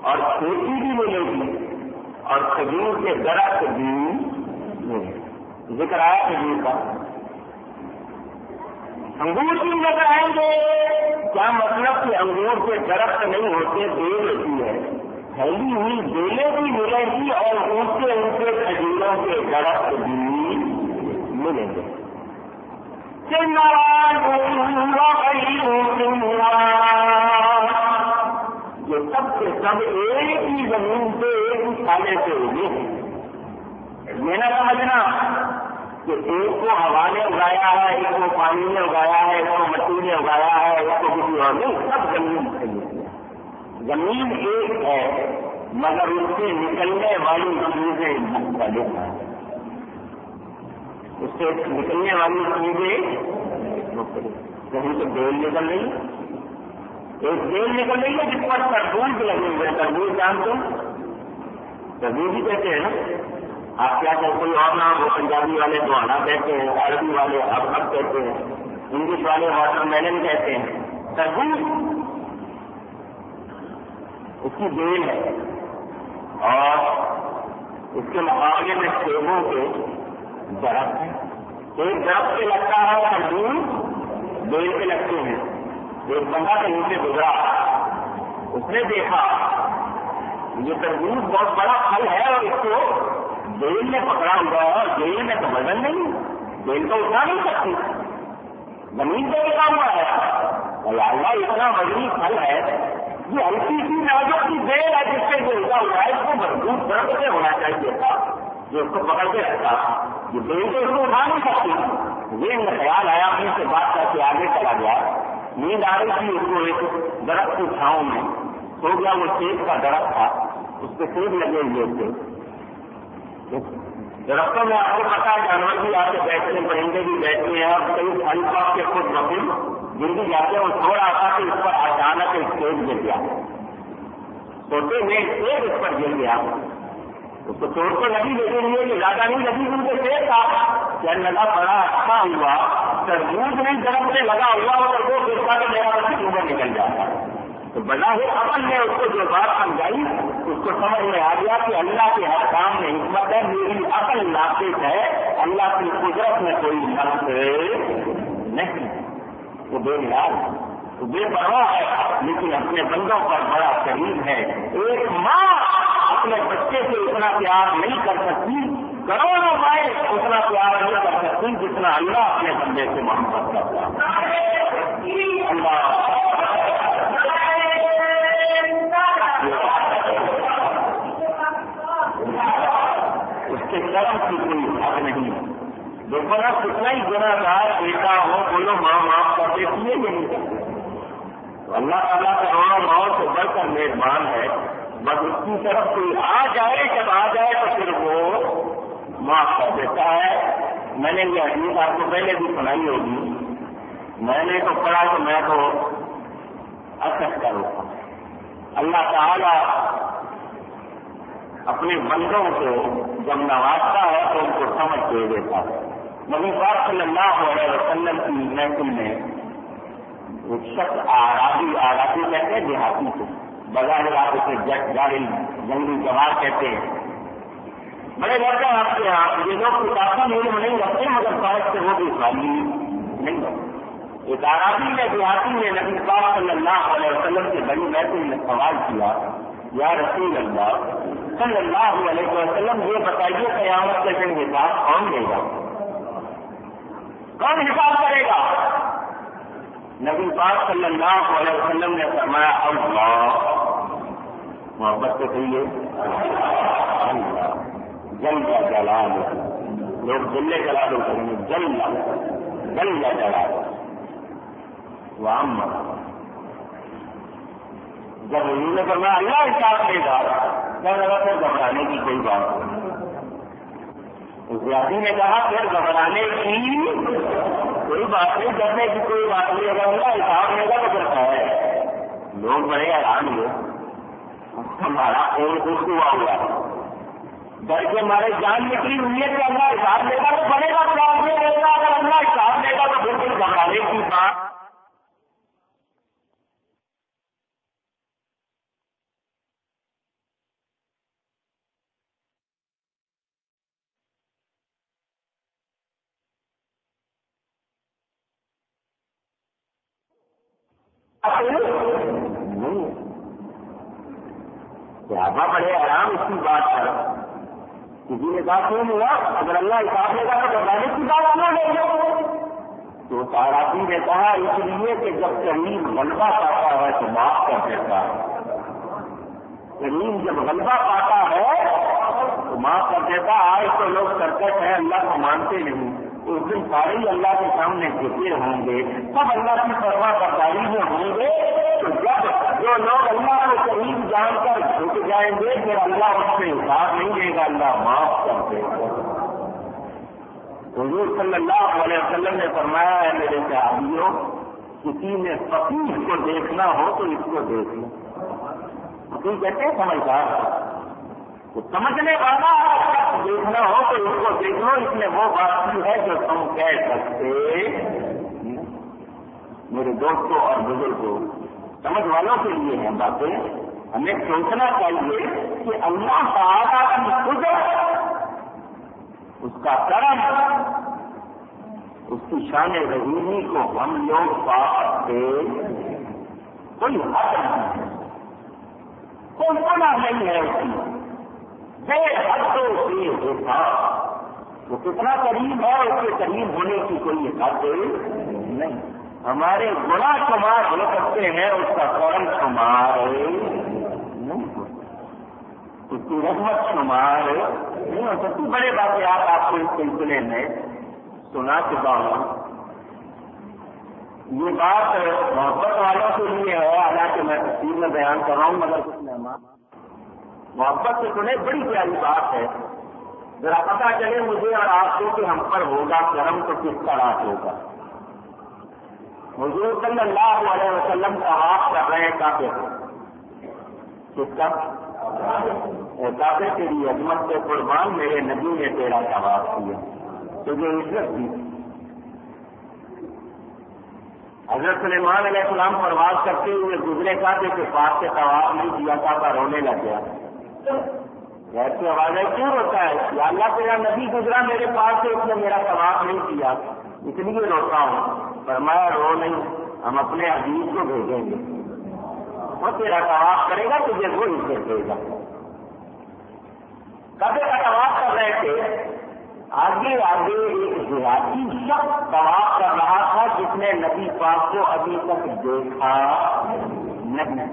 اور کھیتی بھی ملے گی، اور کھجور کے درخت بھی ملے گی۔ ذکر آیا کھجور کا، انگور بھی نظر آئیں گے۔ کیا مطلب کہ انگور کے درخت نہیں ہوتے، بیل ہوتی ہے، پھیلی ہوئی بیلیں بھی ملیں گی، اور اونچے اونچے کھجوروں کے درخت بھی ملیں گے۔ یہ سب کے سب ایک ہی زمین سے ایک ہی کھانے سے ہوگی۔ یہ نہ سمجھنا کہ ایک کو ہوا نے اگایا ہے، ایک کو پانی نے اگایا ہے، ایک کو مٹی نے اگایا ہے، ایک کو کسی اور نہیں، سب زمین سے ہوتی ہے۔ زمین ایک ہے مگر اس سے نکلنے والی چیزیں مختلف ہیں، اس سے نکلنے والی چیزیں مختلف۔ کہیں تو بیل نکل رہی ہے، ایک بیل نکل رہی ہے جس پر تربوز لگے ہوئے، تربوز جانتے ہیں، تربوز ہی کہتے ہیں نا، آپ کیا کہتے ہیں اور نام، وہ پنجابی والے دوانا کہتے ہیں، عربی والے اب کہتے ہیں، انگلش والے واٹر میلن کہتے ہیں۔ تربوز اس کی بیل ہے، اور اس کے مقابلے میں سیبوں کے درخت ہیں۔ ایک درخت پہ لگتا ہے تربوز، بیل پہ لگتے ہیں۔ ایک بندہ کہیں سے گزرا، اس نے دیکھا یہ تربوز بہت بڑا پھل ہے، اور اس کو بیل نے پکڑا ہوا ہے، اور بیل میں تو وزن نہیں، بیل تو اٹھا نہیں سکتی، زمین پہ لگا ہوا ہے، اور اللہ اتنا وزنی پھل ہے، یہ ہلکی سی نازک کی بیل ہے جس سے جو اٹھا ہوا ہے، اس کو مضبوط درخت سے ہونا چاہیے تھا جو اس کو پکڑ کے رکھتا، یہ بیل تو اس کو اٹھا نہیں سکتی۔ یہ خیال آیا، اپنے سے بات کر کے آگے چلا گیا، نیند آ رہی تھی اس کو ایک درخت کی چھاؤں میں، سو گیا، وہ سیب کا درخت تھا، اس پہ سیب لگے ہوئے تھے۔ درختوں میں آپ کو پتا ہے جانور بھی آ کے بیٹھتے ہیں، پرندے بھی بیٹھتے ہیں، اور کئی پھل پاپ کے خود بخود گر بھی جاتے ہیں، اور تھوڑا آتا کہ اس پر اچانک ایک سیب گر گیا، سوتے میں سیب اس پر گر گیا، اس کو چوٹ تو لگی لیکن یہ زیادہ نہیں لگی، ان کے سیب تھا، کیا لگا بڑا اچھا ہوا، تربوز نہیں درخت میں لگا ہوا، اور وہ گرتا تو میرا بچہ اوپر نکل جاتا۔ تو بظاہر عمل نے اس کو جو بات سمجھائی، اس کو سمجھ میں آ گیا کہ اللہ کے ہر کام میں حکمت ہے، میری عقل ناقص ہے، اللہ کی قدرت میں کوئی نقص نہیں۔ وہ بے نیاز، وہ بے پرواہ ہے، لیکن اپنے بندوں پر بڑا قریب ہے۔ ایک ماں اپنے بچے سے اتنا پیار نہیں کر سکتی، کروڑوں مائیں اتنا پیار نہیں کر سکتی جتنا اللہ اپنے بندے سے محبت کرتا ہے۔ اللہ اس کے کرم کی کوئی حق نہیں۔ دیکھو نا، کتنا ہی گناہ گار بیٹا ہو، بولو ماں معاف کر دیتی ہے، یہ نہیں کرتی۔ تو اللہ تعالیٰ کروڑوں ماؤں سے بڑھ کر مہربان ہے، بس اس کی طرف کوئی آ جائے، جب آ جائے تو پھر وہ معاف کر دیتا ہے۔ میں نے یہ حدیث آپ کو پہلے بھی سنائی ہوگی، میں نے تو پڑھا تو میں تو اثر کروں۔ اللہ تعالیٰ اپنے بندوں کو جب نوازتا ہے تو ان کو سمجھ دے دیتا ہے، نبی پاک صلی اللہ علیہ وسلم کی محفل میں ایک شخص آرابی کہتے ہیں دیہاتی کو، بظاہر آپ اسے جاہل جنگلی جماعت کہتے ہیں، بڑے لڑکا آپ کے یہاں یہ لوگ کتابی علم نہیں رکھتے مگر فائد سے وہ بھی خالی نہیں رکھتے۔ ایک آرابی نے دیہاتی نے نبی پاک صلی اللہ علیہ وسلم کی بڑی محفل میں سوال کیا، یا رسول اللہ صلی اللہ علیہ وسلم یہ بتائیے قیامت کے دن حساب کون دے گا، کون حساب کرے گا؟ نبی پاک صلی اللہ علیہ وسلم نے فرمایا اللہ، محبت سے کہیے اللہ جل جلال، لوگ جل جلال کریں گے، جل جلال وام، جب انہوں نے فرمایا اللہ حساب دے گا پھر گھبرانے کی کوئی بات نہیں۔ زیادی نے کہا پھر گھبرانے کی کوئی بات نہیں، ڈرنے کی کوئی بات نہیں، اگر اللہ حساب دے گا تو کرتا ہے۔ لوگ بڑے حیران ہوئے، ہمارا خون خوش ہوا ڈر کے ہمارے جان نکلی ہوئی ہے کہ اللہ حساب دے گا تو بڑے گا، اگر اللہ حساب دے گا تو بالکل گھبرانے کی بات۔ نہیں صحابہ بڑے آرام اس کی بات پر، کسی نے کہا کیوں ہوا، اگر اللہ حساب دے گا تو بتانے کی بات نہ لے گا۔ تو صحابی نے کہا اس لیے کہ جب کریم غلبہ پاتا ہے تو معاف کر دیتا ہے، کریم جب غلبہ پاتا ہے تو معاف کر دیتا۔ آج تو لوگ سرکش ہیں، اللہ کو مانتے نہیں، اس دن سارے ہی اللہ کے سامنے جھکے ہوں گے، سب اللہ کی فرما برداری میں ہوں گے، تو جب جو لوگ اللہ کو کریم جان کر جھک جائیں گے پھر اللہ اس سے حساب نہیں دے گا، اللہ معاف کر دے گا۔ حضور صلی اللہ علیہ وسلم نے فرمایا ہے میرے صحابیوں، کسی نے فقیر کو دیکھنا ہو تو اس کو دیکھ لو۔ فقیر کہتے ہیں سمجھدار، سمجھنے والا دیکھنا ہو تو اس کو دیکھ لو، اس نے وہ بات کی ہے جو تم کہہ سکتے۔ میرے دوستوں اور بزرگوں، سمجھ والوں کے لیے ہیں باتیں، ہمیں سوچنا چاہیے کہ اللہ تعالیٰ کی قدرت، اس کا کرم، اس کی شان رحیمی کو ہم لوگ پا سکتے کوئی حد نہیں ہے، کوئی گناہ نہیں ہے اس کی بے حدوں سے دیکھا، وہ کتنا قریب ہے اس کے قریب ہونے کی کوئی حد نہیں۔ ہمارے گناہ شمار ہو سکتے ہیں، اس کا کرم شمار نہیں، اس کی رحمت شمار نہیں ہو سکتی۔ بڑے واقعات آپ کو اس سلسلے میں سنا چکا ہوں۔ یہ بات محبت والوں کے لیے ہے، حالانکہ میں تفصیل میں بیان کر رہا ہوں، مگر کچھ مہمان محبت سے سنے، بڑی پیاری بات ہے۔ ذرا پتہ چلے مجھے اور آپ کو کہ ہم پر ہوگا کرم تو کس طرح ہوگا۔ حضور صلی اللہ علیہ وسلم طواف کر رہے ہیں کعبے کو، کس کا؟ کعبے تیری عظمت سے قربان میرے نبی نے تیرا طواف کیا، تجھے عزت دی۔ حضرت سلیمان علیہ السلام پرواز کرتے ہوئے گزرے کعبے کے پاس سے طواف نہیں کیا، کعبہ رونے لگ گیا۔ ایسی آواز ہے کیوں روتا ہے؟ یا اللہ تیرا نبی گزرا میرے پاس سے، اس نے میرا طواف نہیں کیا، اس لیے روتا ہوں۔ فرمایا رو نہیں، ہم اپنے حبیب کو بھیجیں گے، وہ تیرا طواف کرے گا، تجھے وہ عزت دے گا۔ کعبے کا طواف کر رہے تھے، آگے آگے ایک دیہاتی شخص طواف کر رہا تھا جس نے نبی پاک کو ابھی تک دیکھا نہیں،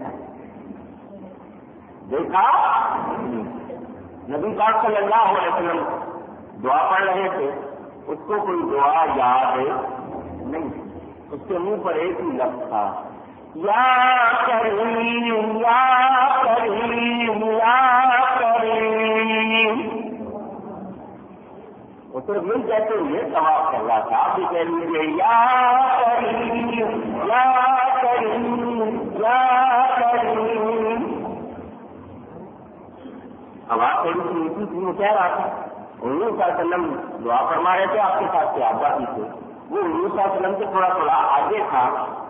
دیکھا نبی پاک صلی اللہ علیہ وسلم دعا پڑھ رہے تھے، اس کو کوئی دعا یاد نہیں، اس کے منہ پر ایک ہی لفظ تھا، یا کریم یا کریم یا کریم۔ وہ صرف یہی کہتے ہوئے طواف کر رہا تھا، آپ بھی کہہ لیجیے یا کریم یا کریم یا کریم۔ آواز تھوڑی سی اونچی تھی، وہ کہہ رہا تھا حضور صلی اللہ علیہ وسلم دعا فرما رہے تھے، آپ کے ساتھ صحابہ بھی تھے، وہ حضور صلی اللہ علیہ وسلم سے تھوڑا آگے تھا،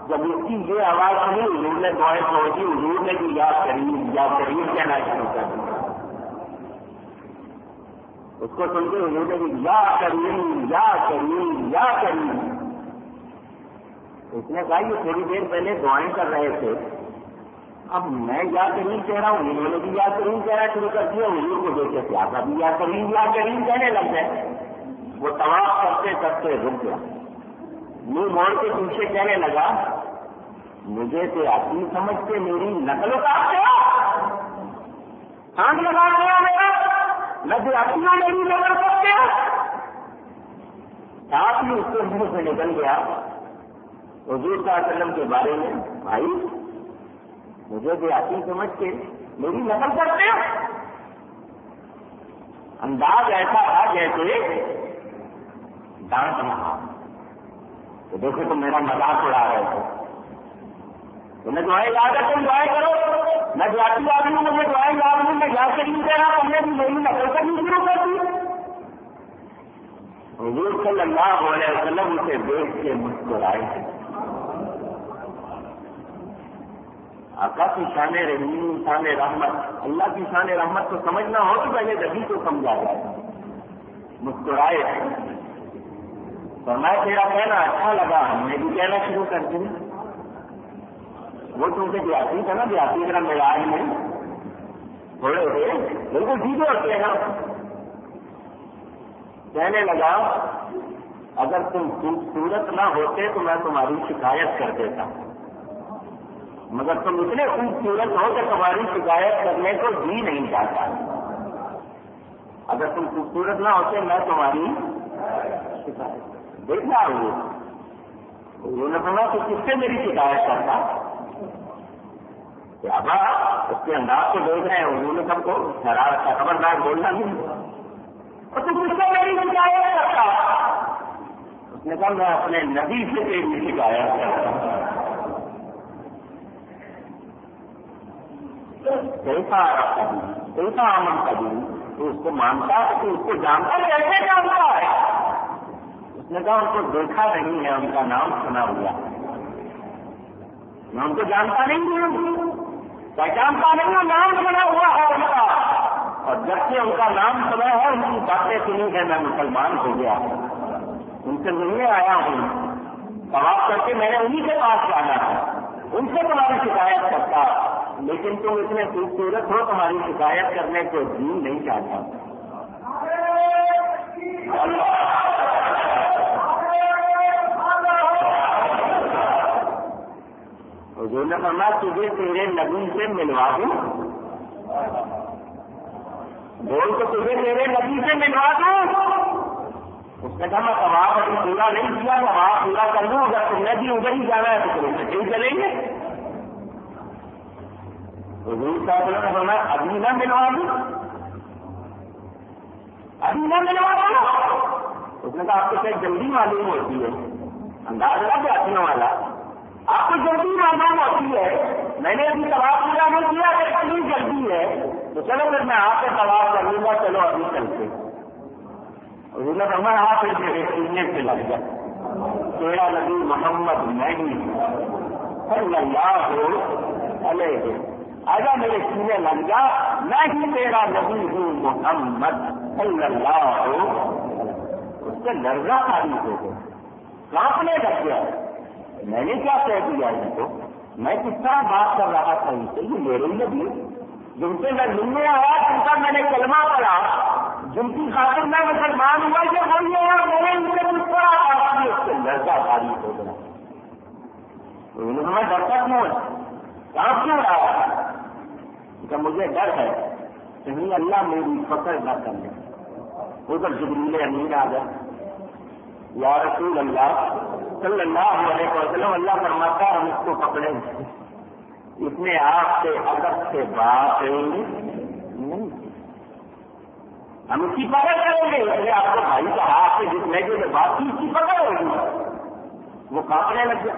جب اس کی یہ آواز سنی حضور نے دعائیں پہنچی، حضور نے بھی یا کریم کہنا شروع کر دیا، اس کو سن کے حضور نے بھی یا کریم یا کریم یا کریم، اس نے کہا یہ تھوڑی دیر پہلے دعائیں کر رہے تھے، اب میں یا کریم کہہ رہا ہوں، انہوں نے بھی یا کریم کہنا شروع کر دیا، حضور کو دیکھ کے صحابہ بھی یا کریم کہنے لگ گئے، وہ طواف کرتے کرتے رک گیا، منہ موڑ کے پیچھے کہنے لگا مجھے تو آتی سمجھ کے میری نقل اتارتے ہو، ہاتھ لگاتے ہو میرا، نہ دیہاتی ہو میری نقل کرتے ہو، ساتھ ہی اس کے منہ سے نکل گیا حضور صلی اللہ علیہ وسلم کے بارے میں، بھائی مجھے دیہاتی سمجھ کے میری نقل کرتے ہو، انداز ایسا تھا جیسے ڈانٹ رہا تو دیکھو تم میرا مذاق اڑا رہے تھے، تمہیں دعائیں یاد ہے تم دعائیں کرو، میں دیہاتی آدمی ہوں مجھے دعائیں یاد نہیں، میں یا کریم کہہ رہا تم نے بھی میری نقل کرنی شروع کر دی۔ حضور صلی اللہ علیہ وسلم اسے دیکھ کے مسکرائے، آقا کی شان رحیم شان رحمت، اللہ کی شان رحمت کو سمجھنا ہو تو پہلے نبی کو سمجھا جائے، مسکرائے، فرمایا تیرا کہنا اچھا لگا، ہم نے بھی کہنا شروع کر دیا، وہ چونکہ دیہاتی تھا نا، دیہاتی میرا معیار میں تھوڑے ہوئے بالکل سیدھے ہوتے ہیں نا، کہنے لگا اگر تم خوبصورت نہ ہوتے تو میں تمہاری شکایت کر دیتا، مگر تم اتنے خوبصورت ہو کہ تمہاری شکایت کرنے کو جی نہیں چاہتا، اگر تم خوبصورت نہ ہوتے میں تمہاری شکایت دیکھنا انہوں نے سنا تو کس سے میری شکایت کرتا، صحابہ اس کے انداز کو دیکھ رہے ہیں، انہوں نے سب کو ٹھہرا رکھا، خبردار بولنا نہیں، اور تم کس سے میری شکایت کرتا، اس نے کہا میں اپنے نبی سے تیری شکایت کرتا، کیسا امن قبول، تو اس کو مانتا ہے تو اس کو جانتا کیسے جانتا ہے، اس نے کہا ان کو دیکھا نہیں ہے، ان کا نام سنا ہوا، میں ان کو جانتا نہیں ہوں، پہچانتا نہیں ہوں، نام سنا ہوا ہے ان کا، اور جب سے ان کا نام سنا ہے ان کی باتیں سنی ہے میں مسلمان ہو گیا، ان سے ملنے آیا ہوں، طواف کر کے میں نے انہی کے پاس جانا ہے، ان سے تمہاری شکایت کرتا، لیکن تم اتنے خوبصورت ہو تمہاری شکایت کرنے کو جی نہیں چاہتا۔ حضور نے فرمایا تجھے تیرے نبی سے ملوا دوں، بول تو تجھے تیرے نبی سے ملوا دوں، اس نے کہا میں طواف ابھی پورا نہیں کیا، طواف پورا کر لوں، اگر تم نے بھی ادھر ہی جانا ہے تو تم سے چلیں گے، حضور صلی اللہ علیہ وسلم نے فرمایا ابھی نہ ملوا دوں، ابھی نہ ملوا دوں، اس نے کہا آپ کو کیا جلدی معلوم ہوتی ہے، انداز لگا کے اپنے والا آپ کو جلدی معلوم ہوتی ہے، میں نے ابھی طواف پورا نہیں کیا، اگر اتنی جلدی ہے تو چلو پھر میں آپ سے طواف کر لوں گا، چلو ابھی چلتے، حضور نے فرمایا آپ پھر میرے سینے سے لگ جائے، تیرا نبی محمد نہیں صلی اللہ علیہ، آجا میرے سینے لگ جا، میں ہی تیرا نبی ہوں محمد صلی اللہ، اس سے لرزہ خالی ہو گیا، کانپنے لگ گیا، میں نے کیا کہہ دیا ان کو، میں کس طرح بات کر رہا تھا ان سے، یہ میرے ہی نبی جن سے میں ملنے آیا، جن کا میں نے کلمہ پڑھا، جن کی خاطر میں مسلمان ہوا، یہ وہی ہے، اور میں نے ان سے کچھ پڑھا تھا، اس سے لرزہ خالی ہو گیا، انہوں نے ڈرتا کیوں ہے، کہاں کیوں رہا ہے، کہ مجھے ڈر ہے کہیں اللہ میری پکڑ نہ کر لے، ادھر جبریل امین آ گئے، یا رسول اللہ صلی اللہ علیہ وسلم، اللہ فرماتا ہم اس کو پکڑیں گے، اس نے آپ سے ادب سے بات نہیں، ہم اس کی پکڑ کریں گے، اس نے آپ کو بھائی کہا آپ سے جس لہجے میں بات کی اس کی پکڑ ہوگی، وہ کانپنے لگ گیا،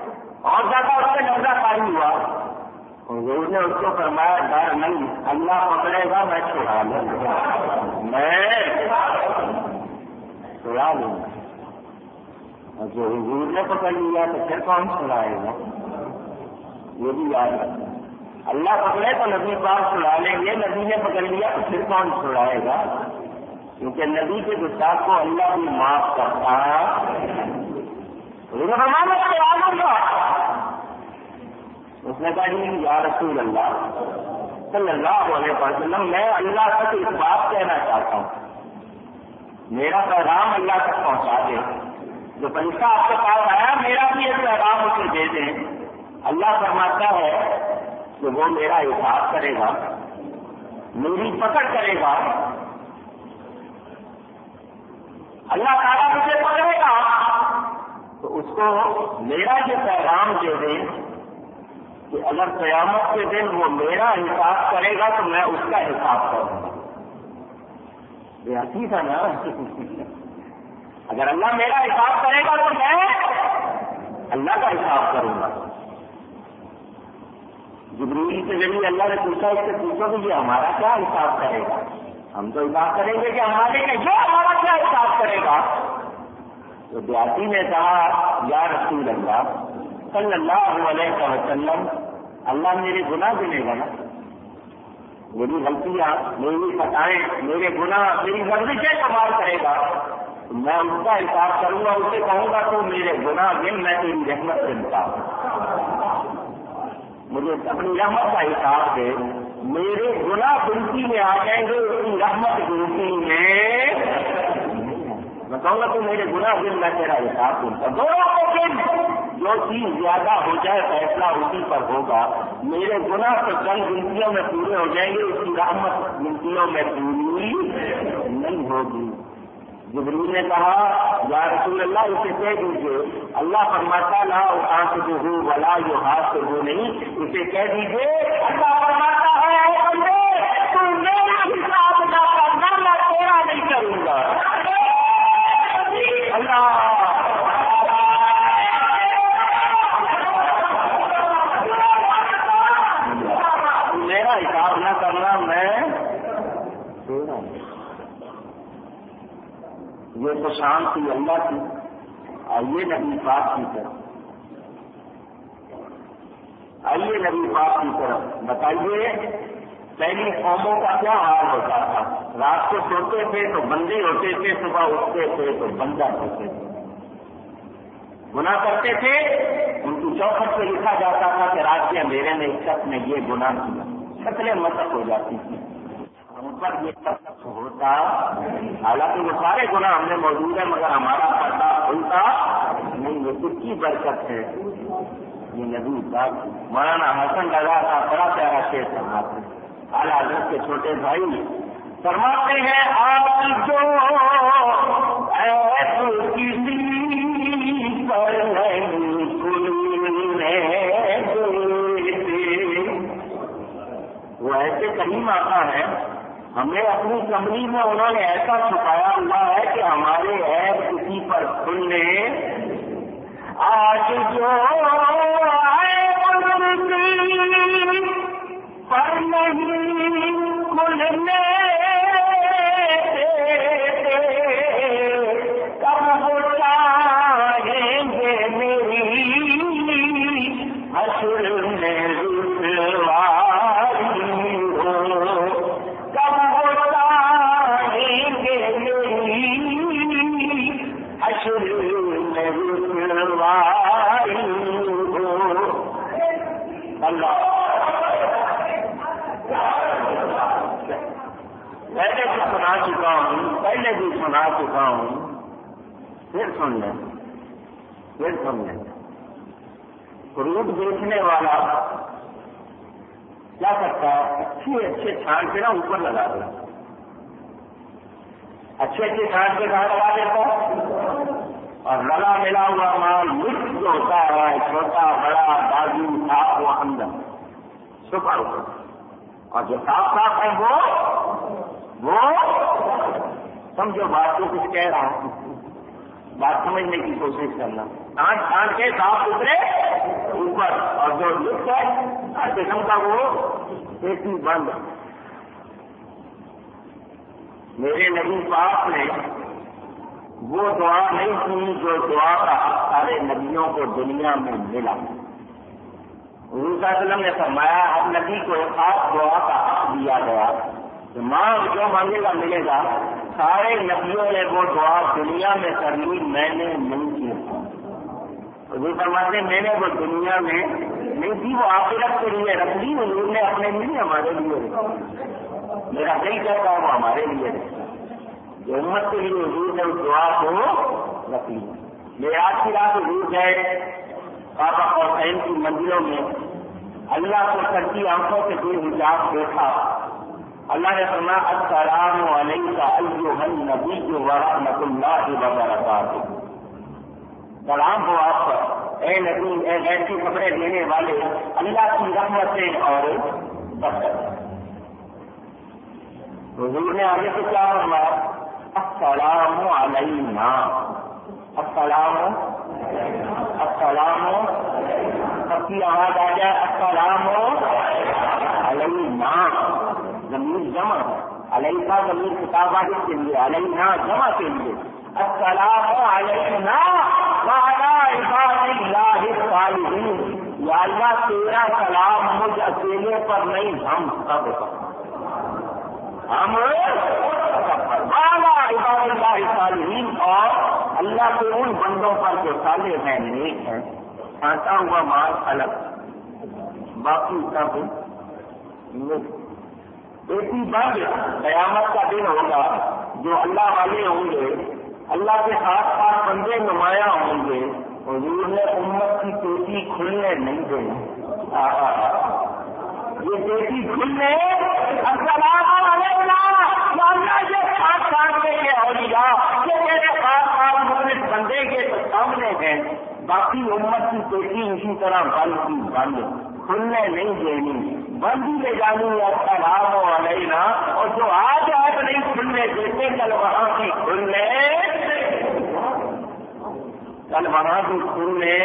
اور زیادہ اس سے لرزہ خالی ہوا، حضور نے اس کو فرمایا ڈر نہیں، اللہ پکڑے گا میں چھڑا لوں گا، میں سلا لوں گا، اور جو حضور نے پکڑ لیا تو پھر کون سلائے گا؟ یہ بھی یاد رکھنا، اللہ پکڑے تو نبی پاک سلا لیں گے، نبی نے پکڑ لیا تو پھر کون سلائے گا؟ کیونکہ نبی کے گستاخ کو اللہ بھی معاف کرتا ہے۔ اس نے کہا جی یا رسول اللہ صلی اللہ علیہ وسلم، میں اللہ تک اس بات کہنا چاہتا ہوں، میرا پیغام اللہ تک پہنچا دے، جو فرشتہ آپ کے پاس آیا میرا بھی ایک پیغام اسے دے دیں۔ اللہ فرماتا ہے کہ وہ میرا حساب کرے گا، میری پکڑ کرے گا، اللہ تعالیٰ مجھے پکڑے گا تو اس کو میرا یہ پیغام دے دیں کہ اگر قیامت کے دن وہ میرا حساب کرے گا تو میں اس کا حساب کروں گا۔ یہ حقیقت ہے نا، اگر اللہ میرا حساب کرے گا تو میں اللہ کا حساب کروں گا۔ جبریل کے ذریعے اللہ نے پوچھا، اس سے پوچھو کہ یہ ہمارا کیا حساب کرے گا؟ ہم تو حساب کریں گے کہ ہمارے لیے یہ ہمارا کیا حساب کرے گا؟ تو دیاتی نے کہا یا رسول اللہ صلی اللہ علیہ وسلم، اللہ میرے گناہ گنے گا نا، میری غلطیاں، میری خطائیں، میرے گناہ، میری ورزشیں کمال کرے گا، میں اس کا حساب کروں گا، اسے کہوں گا تو میرے گناہ گن، میں تیری رحمت سے مطابق مجھے اپنی رحمت کا حساب دے، میرے گناہ گنتی میں آ جائیں گے، اس کی رحمت گنتی میں کہوں گا تو میرے گناہ گن، میں تیرا حساب دوں گا، جو چیز زیادہ ہو جائے فیصلہ اسی پر ہوگا، میرے گناہ تو چند گنتیوں میں پورے ہو جائیں گے، اس کی رحمت گنتیوں میں پوری نہیں ہوگی۔ جبریل نے کہا یا رسول اللہ اسے کہہ دیجیے، اللہ فرماتا لا احاسبہ ولا یحاسبہ نہیں، اسے کہہ دیجیے اللہ فرماتا ہے تو میرا حساب نہ کرنا، میں تیرا نہیں کروں گا۔ اللہ میرا حساب نہ کرنا، میں تیرا نہیں۔ یہ تو شان تھی اللہ کی، آئیے نبی پاک کی طرف، آئیے نبی پاک کی طرف بتائیے پہلی قوموں کا کیا حال ہوتا تھا؟ رات کو سوتے تھے تو بندے ہوتے تھے، صبح اٹھتے تھے تو بندہ ہوتے تھے، گناہ کرتے تھے، ان کی چوکھٹ پہ لکھا جاتا تھا کہ رات کے اندھیرے میں اس شخص نے یہ گناہ کیا، شکلیں مسخ ہو جاتی تھی، ہم پر یہ سب ہوتا، حالانکہ وہ سارے گناہ ہم نے موجود ہے مگر ہمارا پردہ کھلتا نہیں۔ یہ کس کی برکت ہے؟ یہ نبی صاحب مولانا حسن رضا کا بڑا پیارا شعر فرماتے ہیں، اعلیٰ حضرت کے چھوٹے بھائی فرماتے ہیں آپ جو کسی پر نہیں کھلنے دیتے، وہ ایسے کریم آتا ہے، ہمیں اپنی کمری میں انہوں نے ایسا چھپایا ہوا ہے کہ ہمارے عیب کسی پر کھلنے، آج جو پر نہیں کھلنے کب وہ چاہیں گے میری حشر میں رسوائی ہو، کب وہ چاہیں گے میری حشر میں رسوائی ہو۔ اللہ پہلے بھی سنا چکا ہوں، پھر سن لیں، فروٹ بیچنے والا کیا کرتا ہے؟ اچھے چھان کے نا اوپر لگا دے، اچھے چھان کے کہاں لگا دیتا، اور رلا ملا ہوا مال مکس جو ہوتا ہے، چھوٹا بڑا بازو صاف وہ اندر چھپا ہوتا، اور جو صاف ہے وہ سمجھو بات کو کچھ کہہ رہا ہوں، بات سمجھنے کی کوشش کرنا، چھان کے صاف ستھرے اوپر، اور جو لکھ ہے ہر قسم کا وہ ایسی بند۔ میرے نبی پاک نے وہ دعا نہیں سنی جو دعا کا حق سارے نبیوں کو دنیا میں ملا. حضور صلی اللہ علیہ وسلم نے فرمایا ہر نبی کو ایک خاص دعا کا حق دیا گیا کہ ماں جو مانگے گا ملے گا. سارے نبیوں نے وہ دعا دنیا میں کرنی میں نے نہیں کی. حضور فرماتے میں نے وہ دنیا میں نہیں دی, وہ آخرت کے لیے رکھ لی. حضور نے اپنے لیے ہمارے لیے میرا دل کہتا ہے وہ ہمارے لیے جو امت کے لیے حضور نے اس دعا کو رکھ لی. معراج کی رات حضور گئے کعبہ اور حسین کی منزلوں میں, اللہ کو سچی آنکھوں سے دور حجاب دیکھا. اللہ نے فرمایا السلام علیک ایھا النبی ورحمۃ اللہ وبرکاتہ. سلام ہو آپ پر اے نبی, اے ایسی خبریں دینے والے, اللہ کی رحمتیں اور برکت. حضور نے آگے سے کیا فرمایا السلام علینا. السلام سب کی آواز آ جائے السلام علینا. ضمیر جمع علیہ کا ضمیر کتابات کے لیے, علینا جمع کے لیے. السلام علینا وعلی عباد اللہ الصالحین. یا اللہ تیرا سلام مجھ اکیلے پر نہیں, ہم سب پر, ہم وعلی عباد اللہ الصالحین, اور اللہ کے ان بندوں پر جو صالح ہیں نیک ہیں. آتا ہوا مال الگ, باقی سب ایسی بند. قیامت کا دن ہوگا جو اللہ والے ہوں گے, اللہ کے خاص خاص بندے نمایاں ہوں گے. حضور نے امت کی پیٹی کھلنے نہیں دیں. یہ پیٹی کھلنے السلام علینا یہ خاص کاٹنے کے اولیاء یہ میرے خاص خاص مخلص بندے کے سامنے ہیں. باقی امت کی پیٹی اسی طرح بند کھلنے نہیں دینی, بند ہی لے جانی السلام علینا. اور جو آج نہیں کھلنے دیتے کل وہاں کی کھلنے, کل وہاں کی کھلنے.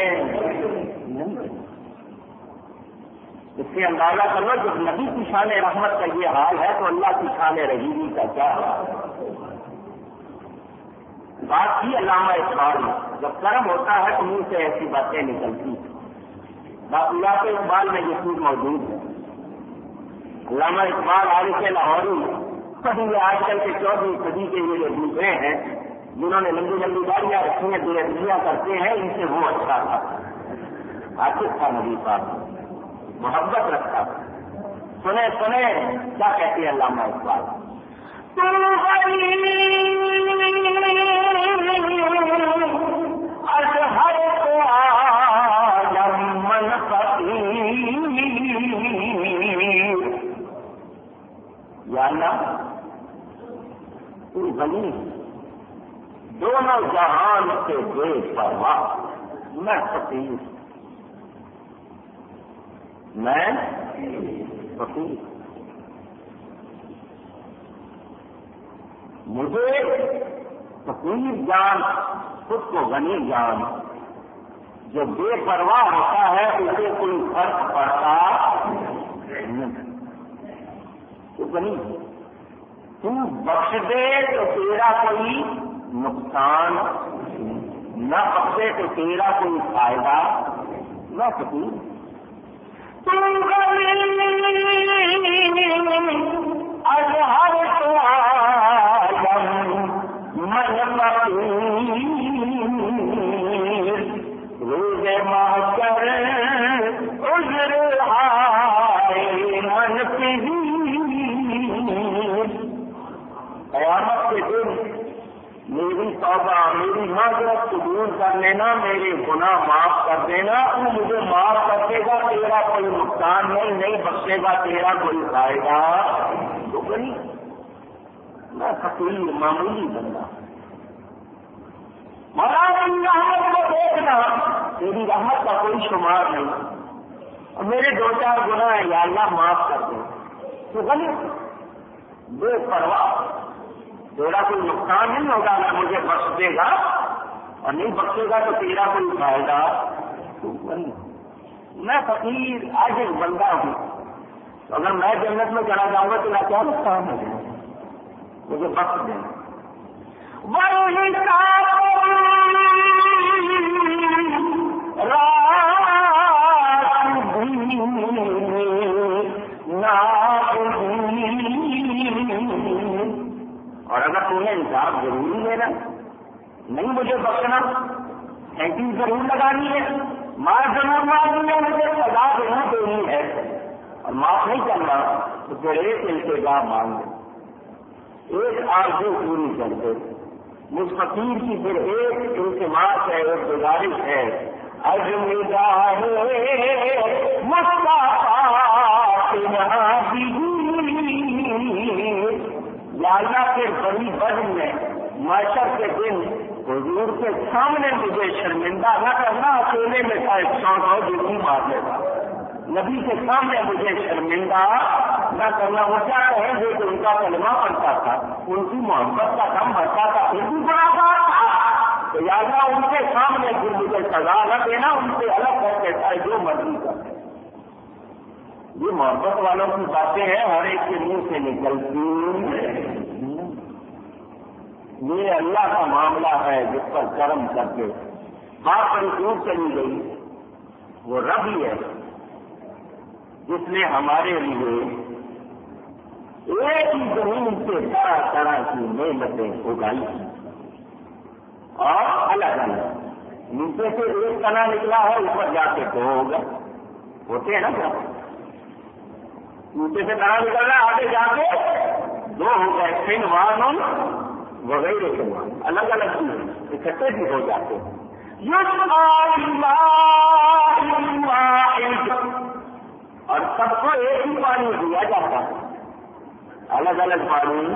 اس سے اندازہ کرو جب نبی کی شان رحمت کا یہ حال ہے تو اللہ کی شان رحیمی کا کیا حال. بات کی علامہ اقبال نے, جب کرم ہوتا ہے تو منہ سے ایسی باتیں نکلتی. باقیات اقبال میں یہ چیز موجود ہے. علامہ اقبال عارف لاہوری سبھی آج کل کے 14ویں صدی کے یہ دوسرے ہیں جنہوں نے لمبی لمبی گاڑیاں رکھی ہیں, دنیا کرتے ہیں, ان سے وہ اچھا تھا, عاطف تھا, نبی پاک محبت رکھتا تھا. سنیں کیا کہتے ہیں علامہ اقبال. یا اللہ تو غنی دونوں جہان سے بے پرواہ, میں فقیر, میں فقیر. مجھے فقیر جان خود کو غنی جان. جو بے پرواہ ہوتا ہے اسے کوئی فرق پڑتا نہیں. تو غنی تو بخش دے تو تیرا کوئی نقصان, نہ بخشے تو تیرا کوئی فائدہ نہ. فقیر اظہر تو عالم من فقیر, روز محشر عذر آئے من پذیر. قیامت کے دن میری توبہ, میری معذرت قبول کر لینا, میرے گناہ معاف کر دینا. تو مجھے معاف کر دے گا, تیرا کوئی نقصان نہیں بخشے گا, تیرا کوئی فائدہ تو نہیں. میں فقیر معمولی بندہ. مولا رحمت کو دیکھنا, تیری رحمت کا کوئی شمار نہیں, اور میرے 2-4 گناہ ہیں, یا اللہ معاف کر دے. تو غلط بے پرواہ, تیرا کوئی نقصان نہیں ہوگا اگر مجھے بخش دے گا, اور نہیں بخشے گا تو تیرا کوئی فائدہ. میں فقیر عاجز بندہ ہوں, تو اگر میں جنت میں چلا جاؤں گا تو میں کیا نقصان ہو جائے گا, مجھے بخش دینا. اور اگر تمہیں حساب ضروری لینا نہیں مجھے بخشنا سینٹی ضرور لگانی ہے مار ضرور مارنی ہے مجھے سزا ضرور دینی ہے اور معاف نہیں کرنا تو پھر ایک التجا مانگ ایک آرزو پوری کر دے مجھ فقیر کی پھر ایک التماس ہے ایک گزارش ہے اللہ کے بڑی بدن میں معاشر کے دن حضور کے سامنے مجھے شرمندہ نہ کرنا اکیلے میں کا ایک شوق ہو جو مار لیتا نبی کے سامنے مجھے شرمندہ نہ کرنا وہ کیا کہیں گے کہ ان کا کلمہ پڑتا تھا ان کی محبت کا کم بڑھتا تھا پھر بھی بڑا بات تھا تو یاد ان کے سامنے پھر مجھے سزا نہ دینا ان سے الگ کر کے چاہے جو مرضی کرتے یہ محبت والوں کی باتیں ہیں ہر ایک کے منہ سے نکلتی یہ اللہ کا معاملہ ہے جس پر کرم کر کے بات بڑی دور چلی گئی وہ رب ہی ہے جس نے ہمارے لیے ایک ہی زمین سے طرح طرح کی نعمتیں اگائی اور الگ الگ نیچے سے ایک تنا نکلا ہے اوپر جا کے دو ہوگا ہوتے ہیں نا کیا نیچے سے تنا نکل رہا ہے آگے جا کے دو ہو گئے پھر وانوں وغیرہ کے الگ الگ چیزیں اکٹھے بھی ہو جاتے ہیں اور سب کو ایک ہی پانی دیا جاتا ہے الگ الگ پانی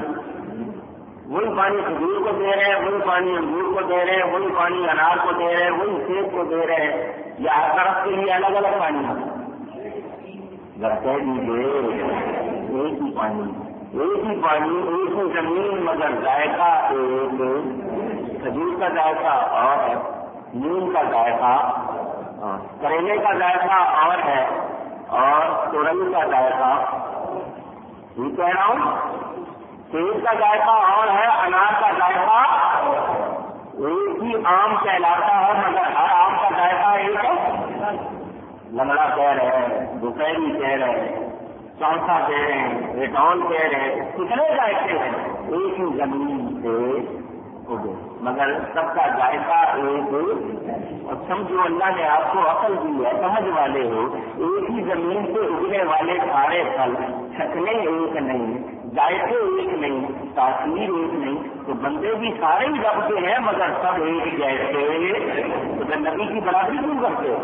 وہی پانی کھجور کو دے رہے ہیں وہی پانی انگور کو دے رہے ہیں وہی پانی انار کو دے رہے ہیں وہی سیب کو دے رہے ہیں یا ہر طرف کے لیے الگ الگ پانی کہہ دیجیے ایک ہی پانی ایک ہی پانی ایک ہی زمین مگر ذائقہ ایک کھجور کا ذائقہ اور ہے نیم کا ذائقہ کریلے کا ذائقہ اور ہے اور تورئی کا ذائقہ یہ کہہ رہا ہوں سیب کا ذائقہ اور ہے انار کا ذائقہ ایک ہی آم کہلاتا ہے مگر ہر آم کا ذائقہ ایک ہے لنگڑا کہہ رہے ہیں دوپہری کہہ رہے ہیں چوسا کہہ رہے ہیں ریٹون کہہ رہے ہیں کتنے ذائقے ہیں ایک ہی زمین سے اگے مگر سب کا ذائقہ ایک اور سمجھو اللہ نے آپ کو عقل دی ہے سمجھ والے ہو ایک ہی زمین سے اگنے والے سارے پھل شکلیں ایک نہیں ذائقے ایک نہیں تاثیر ایک نہیں تو بندے بھی سارے ہی رب کے ہیں مگر سب ایک جیسے تو نبی کی برابری کیوں کرتے ہو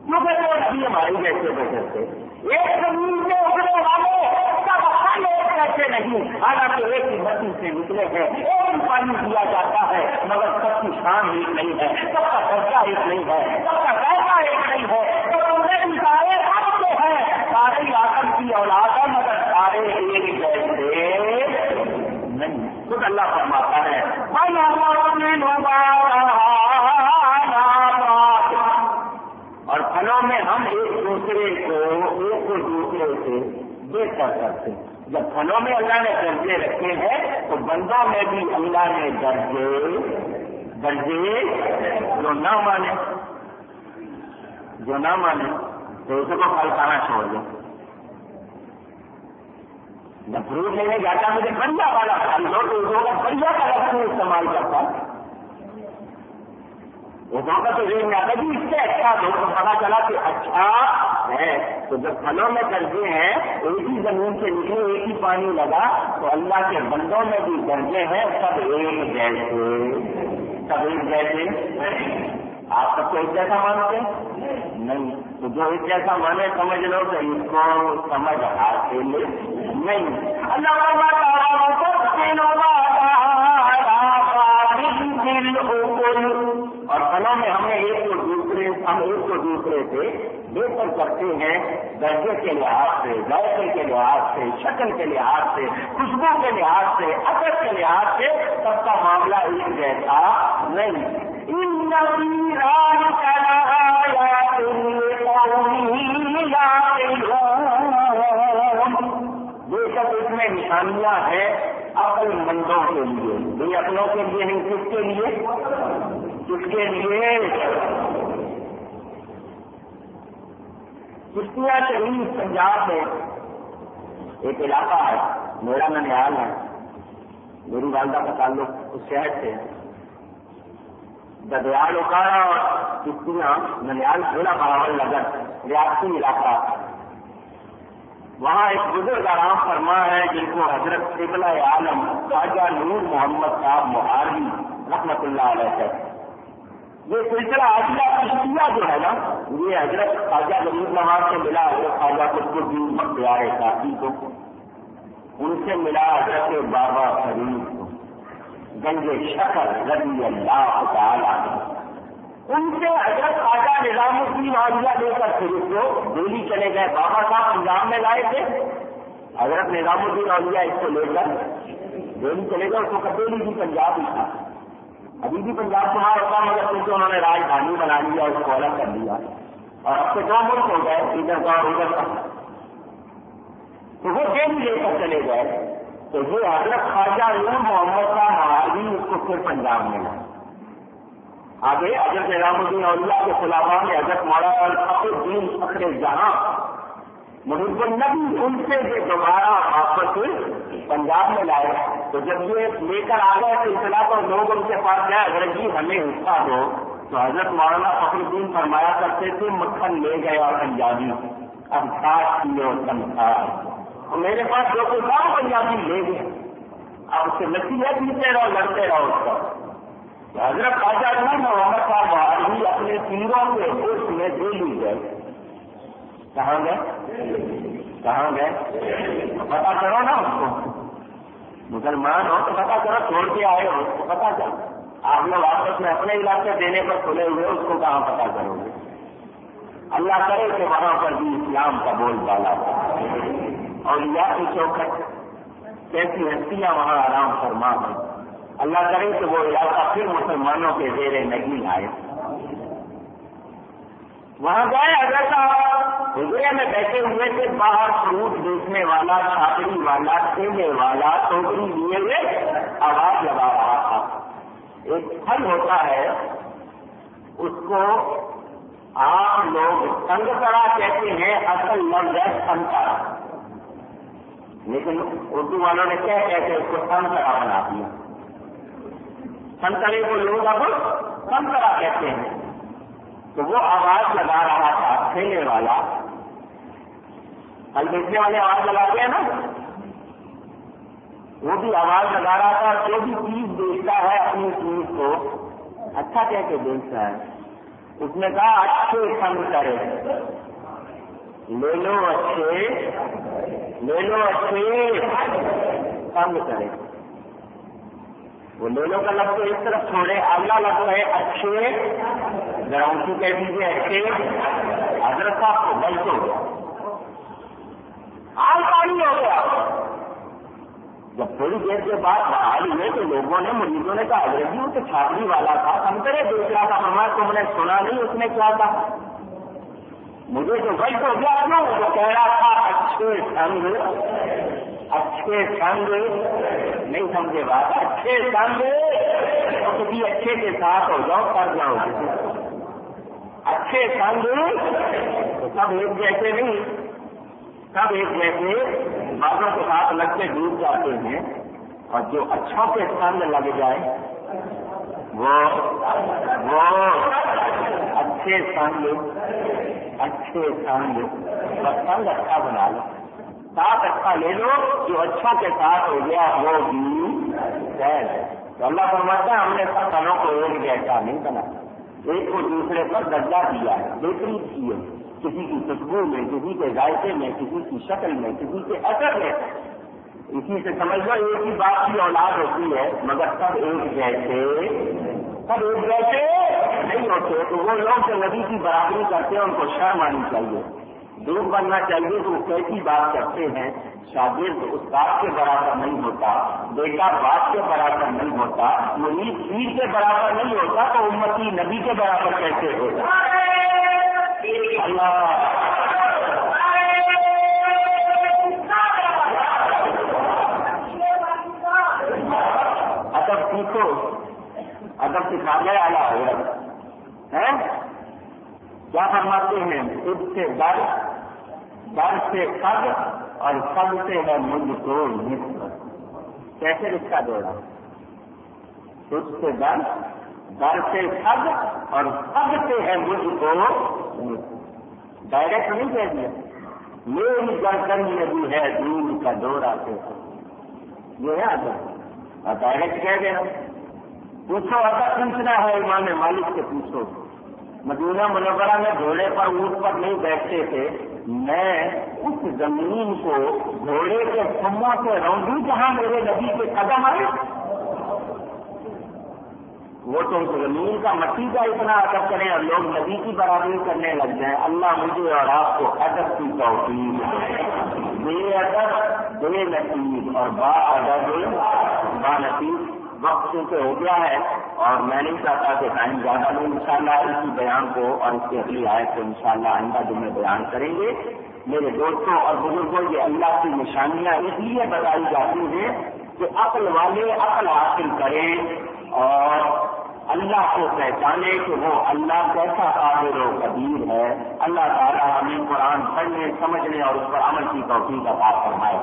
کیوں کہتے ہو نبی ہماری جیسے بچتے ایک زمین سے اگنے والے سب ہر ایک کیسے نہیں حالانکہ ایک ہی مٹی سے نکلے ہیں ایک ہی پانی دیا جاتا ہے مگر سب کی شان ایک نہیں ہے سب کا خرچہ ایک نہیں ہے سب کا پیسہ ایک نہیں ہے سارے آپ کے ہیں سارے آدم کی اولاد ہے مگر سارے ایک جیسے نہیں خود اللہ فرماتا ہے اور پھلوں میں ہم ایک دوسرے کو دوسرے سے بہتر کرتے ہیں جب پھلوں میں اللہ نے درجے رکھے ہیں تو بندوں میں بھی اللہ نے درجے جو نہ مانے تو اسے کو پھل کھانا چھوڑ دیں جب فروٹ لینے جاتا مجھے بڑھیا والا پھل دو تو بڑھیا کا لفظ استعمال کرتا وہ کا تو ذہن میں آتا جی اس سے اچھا دو تو پتا چلا کہ اچھا ہے تو جب پھلوں میں درجے ہیں ایک ہی زمین سے نکلے ایک ہی پانی لگا تو اللہ کے بندوں میں بھی درجے ہیں سب ایک جیسے آپ سب کو ایک جیسا مانتے ہیں نہیں تو جو ایک جیسا مانے سمجھ لو تو اس کو سمجھ حاصل نہیں اللہ اور پھلوں میں ہم ایک کو دوسرے سے بہتر کرتے ہیں درجے کے لحاظ سے ذائقے کے لحاظ سے شکل کے لحاظ سے خوشبو کے لحاظ سے اثر کے لحاظ سے سب کا معاملہ ایک جیسا نہیں بے شک اس میں نشانیاں ہیں عقل مندوں کے لیے، یہ اپنوں کے لیے نہیں، کس کے لیے؟ کس کے لیے؟ چشتیہ شریف پنجاب میں ایک علاقہ ہے، میرا ننیال ہے، میری والدہ کا تعلق اس شہر سے ہے۔ ددیال اکاڑا اور چشتیاں ننیال ضلع بہاول نگر ریاستی علاقہ، وہاں ایک بزرگ آرام فرما ہے جن کو حضرت قبلہ عالم خواجہ نور محمد صاحب مہاروی رحمۃ اللہ علیہ ہے۔ یہ سلسلہ عاجلہ چشتیہ جو ہے نا، یہ حضرت خواجہ غریب نواز سے ملا حضرت خواجہ قطب الدین بختیار کاشی کو، ان سے ملا حضرت بابا فرید کو، گنج شکر رضی اللہ تعالیٰ، ان سے حضرت خواجہ نظام الدین اولیاء لے کر پھر اس کو دہلی چلے گئے۔ بابا صاحب پنجاب میں لائے تھے، حضرت نظام الدین اولیاء اس کو لے کر دہلی چلے گئے۔ اس کو دہلی بھی پنجاب ہی تھا، ابھی بھی پنجاب تمہارا ہوتا، مگر کیونکہ انہوں نے راجدھانی بنا لیا، اس کو الگ کر لیا، اور اب سے 2 ملک ہو گئے، ادھر کا اور ادھر کا۔ تو وہ دہلی لے کر چلے گئے، تو یہ حضرت خواجہ نور محمد کا مہاروی اس کو پھر پنجاب میں لائے۔ آگے حضرت نظام الدین اولیاء کے خلافہ میں حضرت مولانا فخر الدین فخر جہاں محب النبی، ان سے یہ دوبارہ واپس پنجاب میں لائے۔ تو جب یہ لے کر آ گئے سلسلہ تو لوگ ان کے پاس گئے، اگر جی ہمیں حصہ دو، تو حضرت مولانا فخر الدین فرمایا کرتے تھے مکھن لے گئے اور پنجابی اب 60 کلو تنخواہ، میرے پاس جو کچھ تھا پنجابی لے گئے، اب اس سے نصیحت پیتے رہو، لڑتے رہو اس کا۔ حضرت خواجہ نور محمد صاحب مہاروی اپنے پیروں کے اس میں دہلی گئے۔ کہاں گئے؟ پتا کرو نا اس کو، مسلمان ہو تو پتا کرو، چھوڑ کے آئے ہو تو پتا کرو۔ آپ لوگ آپس میں اپنے علاقے دینے پر کھلے ہوئے، اس کو کہاں پتا کرو گے؟ اللہ کرے کہ وہاں پر بھی اسلام کا بول بالا تھا، اور یا کی چوکھٹ کیسی ہستیاں وہاں آرام فرما ہے۔ اللہ کرے کہ وہ علاقہ پھر مسلمانوں کے زیر نہیں آئے۔ وہاں گئے، حضرت صاحب حجرے میں بیٹھے ہوئے تھے، باہر فروٹ بیچنے والا، چھاپڑی والا، ٹھیلے والا ٹوکری لیے ہوئے آواز لگا رہا تھا۔ ایک پھل ہوتا ہے، اس کو آپ لوگ سنگترا کہتے ہیں، اصل لفظ ہے سنترا، لیکن اردو والوں نے کیا کہتے ہیں اس کو سنترا بنا دیا۔ سنترے کو لوگ اب سنترا کہتے ہیں۔ تو وہ آواز لگا رہا تھا ٹھیلے والا، پھل بیچنے والے آواز لگاتے ہیں نا، وہ بھی آواز لگا رہا تھا۔ جو بھی چیز بیچتا ہے اپنی چیز کو اچھا کہہ کے بیچتا ہے، اس نے کہا اچھے سنترے لے لو، اچھے سنترے۔ وہ لے لو کا لفظ اس طرف چھوڑے، اگلا لفظ ہے اچھے، ذرا اونچی کہہ دیجیے اچھے۔ حضرت صاحب کو بل ہو گیا، آل پانی ہو گیا۔ جب تھوڑی دیر کے بعد بحال ہوئے تو لوگوں نے، مریضوں نے کہا حضرت جی وہ تو چھاپڑی والا تھا، سنترے بیچ رہا تھا، ہمارا تم نے سنا نہیں اس نے کیا تھا؟ مجھے تو بل ہو گیا نا، وہ کہہ رہا تھا اچھے سنگ نہیں سمجھے بات، اچھے سنگ تو کسی اچھے کے ساتھ ہو جاؤ، کر جاؤ اچھے سنگ تو سب ایک جیسے نہیں، سب ایک جیسے باتوں کے ساتھ لگ کے ڈوب جاتے ہیں، اور جو اچھوں کے سنگ لگ جائے وہ اچھے سنگ بس سنگ اچھا بنا لو، ساتھ اچھا لے لو، جو اچھوں کے ساتھ ہو گیا وہ بھی خیر ہے۔ تو اللہ فرماتا ہے ہم نے سب سنوں کو ایک جیسا نہیں بنا، ایک کو دوسرے پر درجہ دیا ہے، بہتری کی ہے، کسی کی خوشبو میں، کسی کے ذائقے میں، کسی کی شکل میں، کسی کے اثر میں۔ اسی سے سمجھ لو ایک ہی باپ کی اولاد ہوتی ہے، مگر سب ایک جیسے نہیں ہوتے۔ تو وہ لوگ جو نبی کی برابری کرتے ہیں ان کو شرم آنی چاہیے، دودھ بننا چاہیے کہ وہ کیسی بات کرتے ہیں۔ شاگرد استاد کے برابر نہیں ہوتا، بیٹا باپ کے برابر نہیں ہوتا، مرید پیر کے برابر نہیں ہوتا، تو امتی نبی کے برابر کیسے ہوگا؟ اللہ ادب سکھا گئے اعلیٰ حضرت ہیں. کیا فرماتے ہیں؟ خود سے ڈر، ڈر سے سب، اور سب سے ہے مجھ کو نسبت. کیسے رشتہ جوڑا؟ خود سے ڈر، ڈر سے سب، اور سب سے ہے مجھ کو نسبت. ڈائریکٹ نہیں کہہ دیا، میری گردن میں بھی ہے دین کا دورہ سے، یہ ہے ادب. اور ڈائریکٹ کہہ دینا. پوچھو ادب پوچھنا ہے امام مالک سے پوچھو. مدینہ منورہ میں گھوڑے پر اونٹ پر نہیں بیٹھتے تھے. میں اس زمین کو گھوڑے کے خموں سے رونڈوں جہاں میرے نبی کے قدم آئے. وہ تو اس زمین کا مٹی کا اتنا ادب کریں اور لوگ نبی کی برابری کرنے لگ جائیں. اللہ مجھے اور آپ کو ادب کی توفیق بے ادب بے نصیب اور با ادب با نصیب. وقت چونکہ ہو گیا ہے اور میں نہیں چاہتا کہ ٹائم زیادہ لوں. انشاءاللہ اسی بیان کو اور اس کی اگلی آیت کو انشاءاللہ آئندہ دن میں بیان کریں گے. میرے دوستوں اور بزرگوں، یہ اللہ کی نشانیاں اس لیے بتائی جاتی ہیں کہ عقل والے عقل حاصل کریں اور اللہ کو پہچانے کہ وہ اللہ کیسا قادر و قدیر ہے. اللہ تعالیٰ ہمیں قرآن پڑھنے، سمجھنے اور اس پر عمل کی توفیق عطا فرمائے.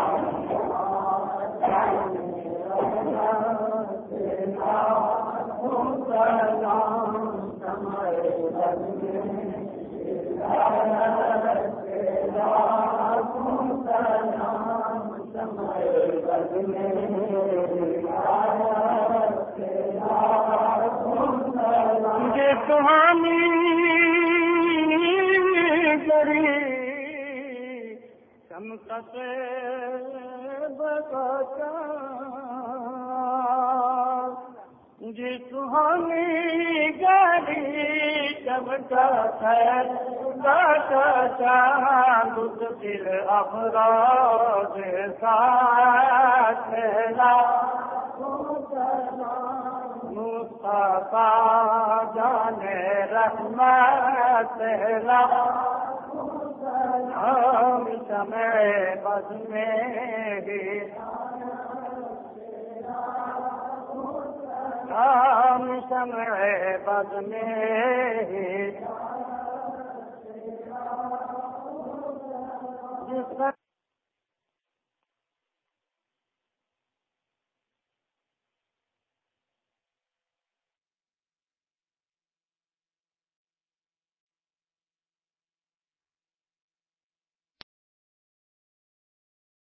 سہانی گری چمکت بتا جی سہانی گری چمکت بتا دودھ دل افراد ساتھ مصطفیٰ جان رحمت ہم سمے بد میں ہم سمے بد میں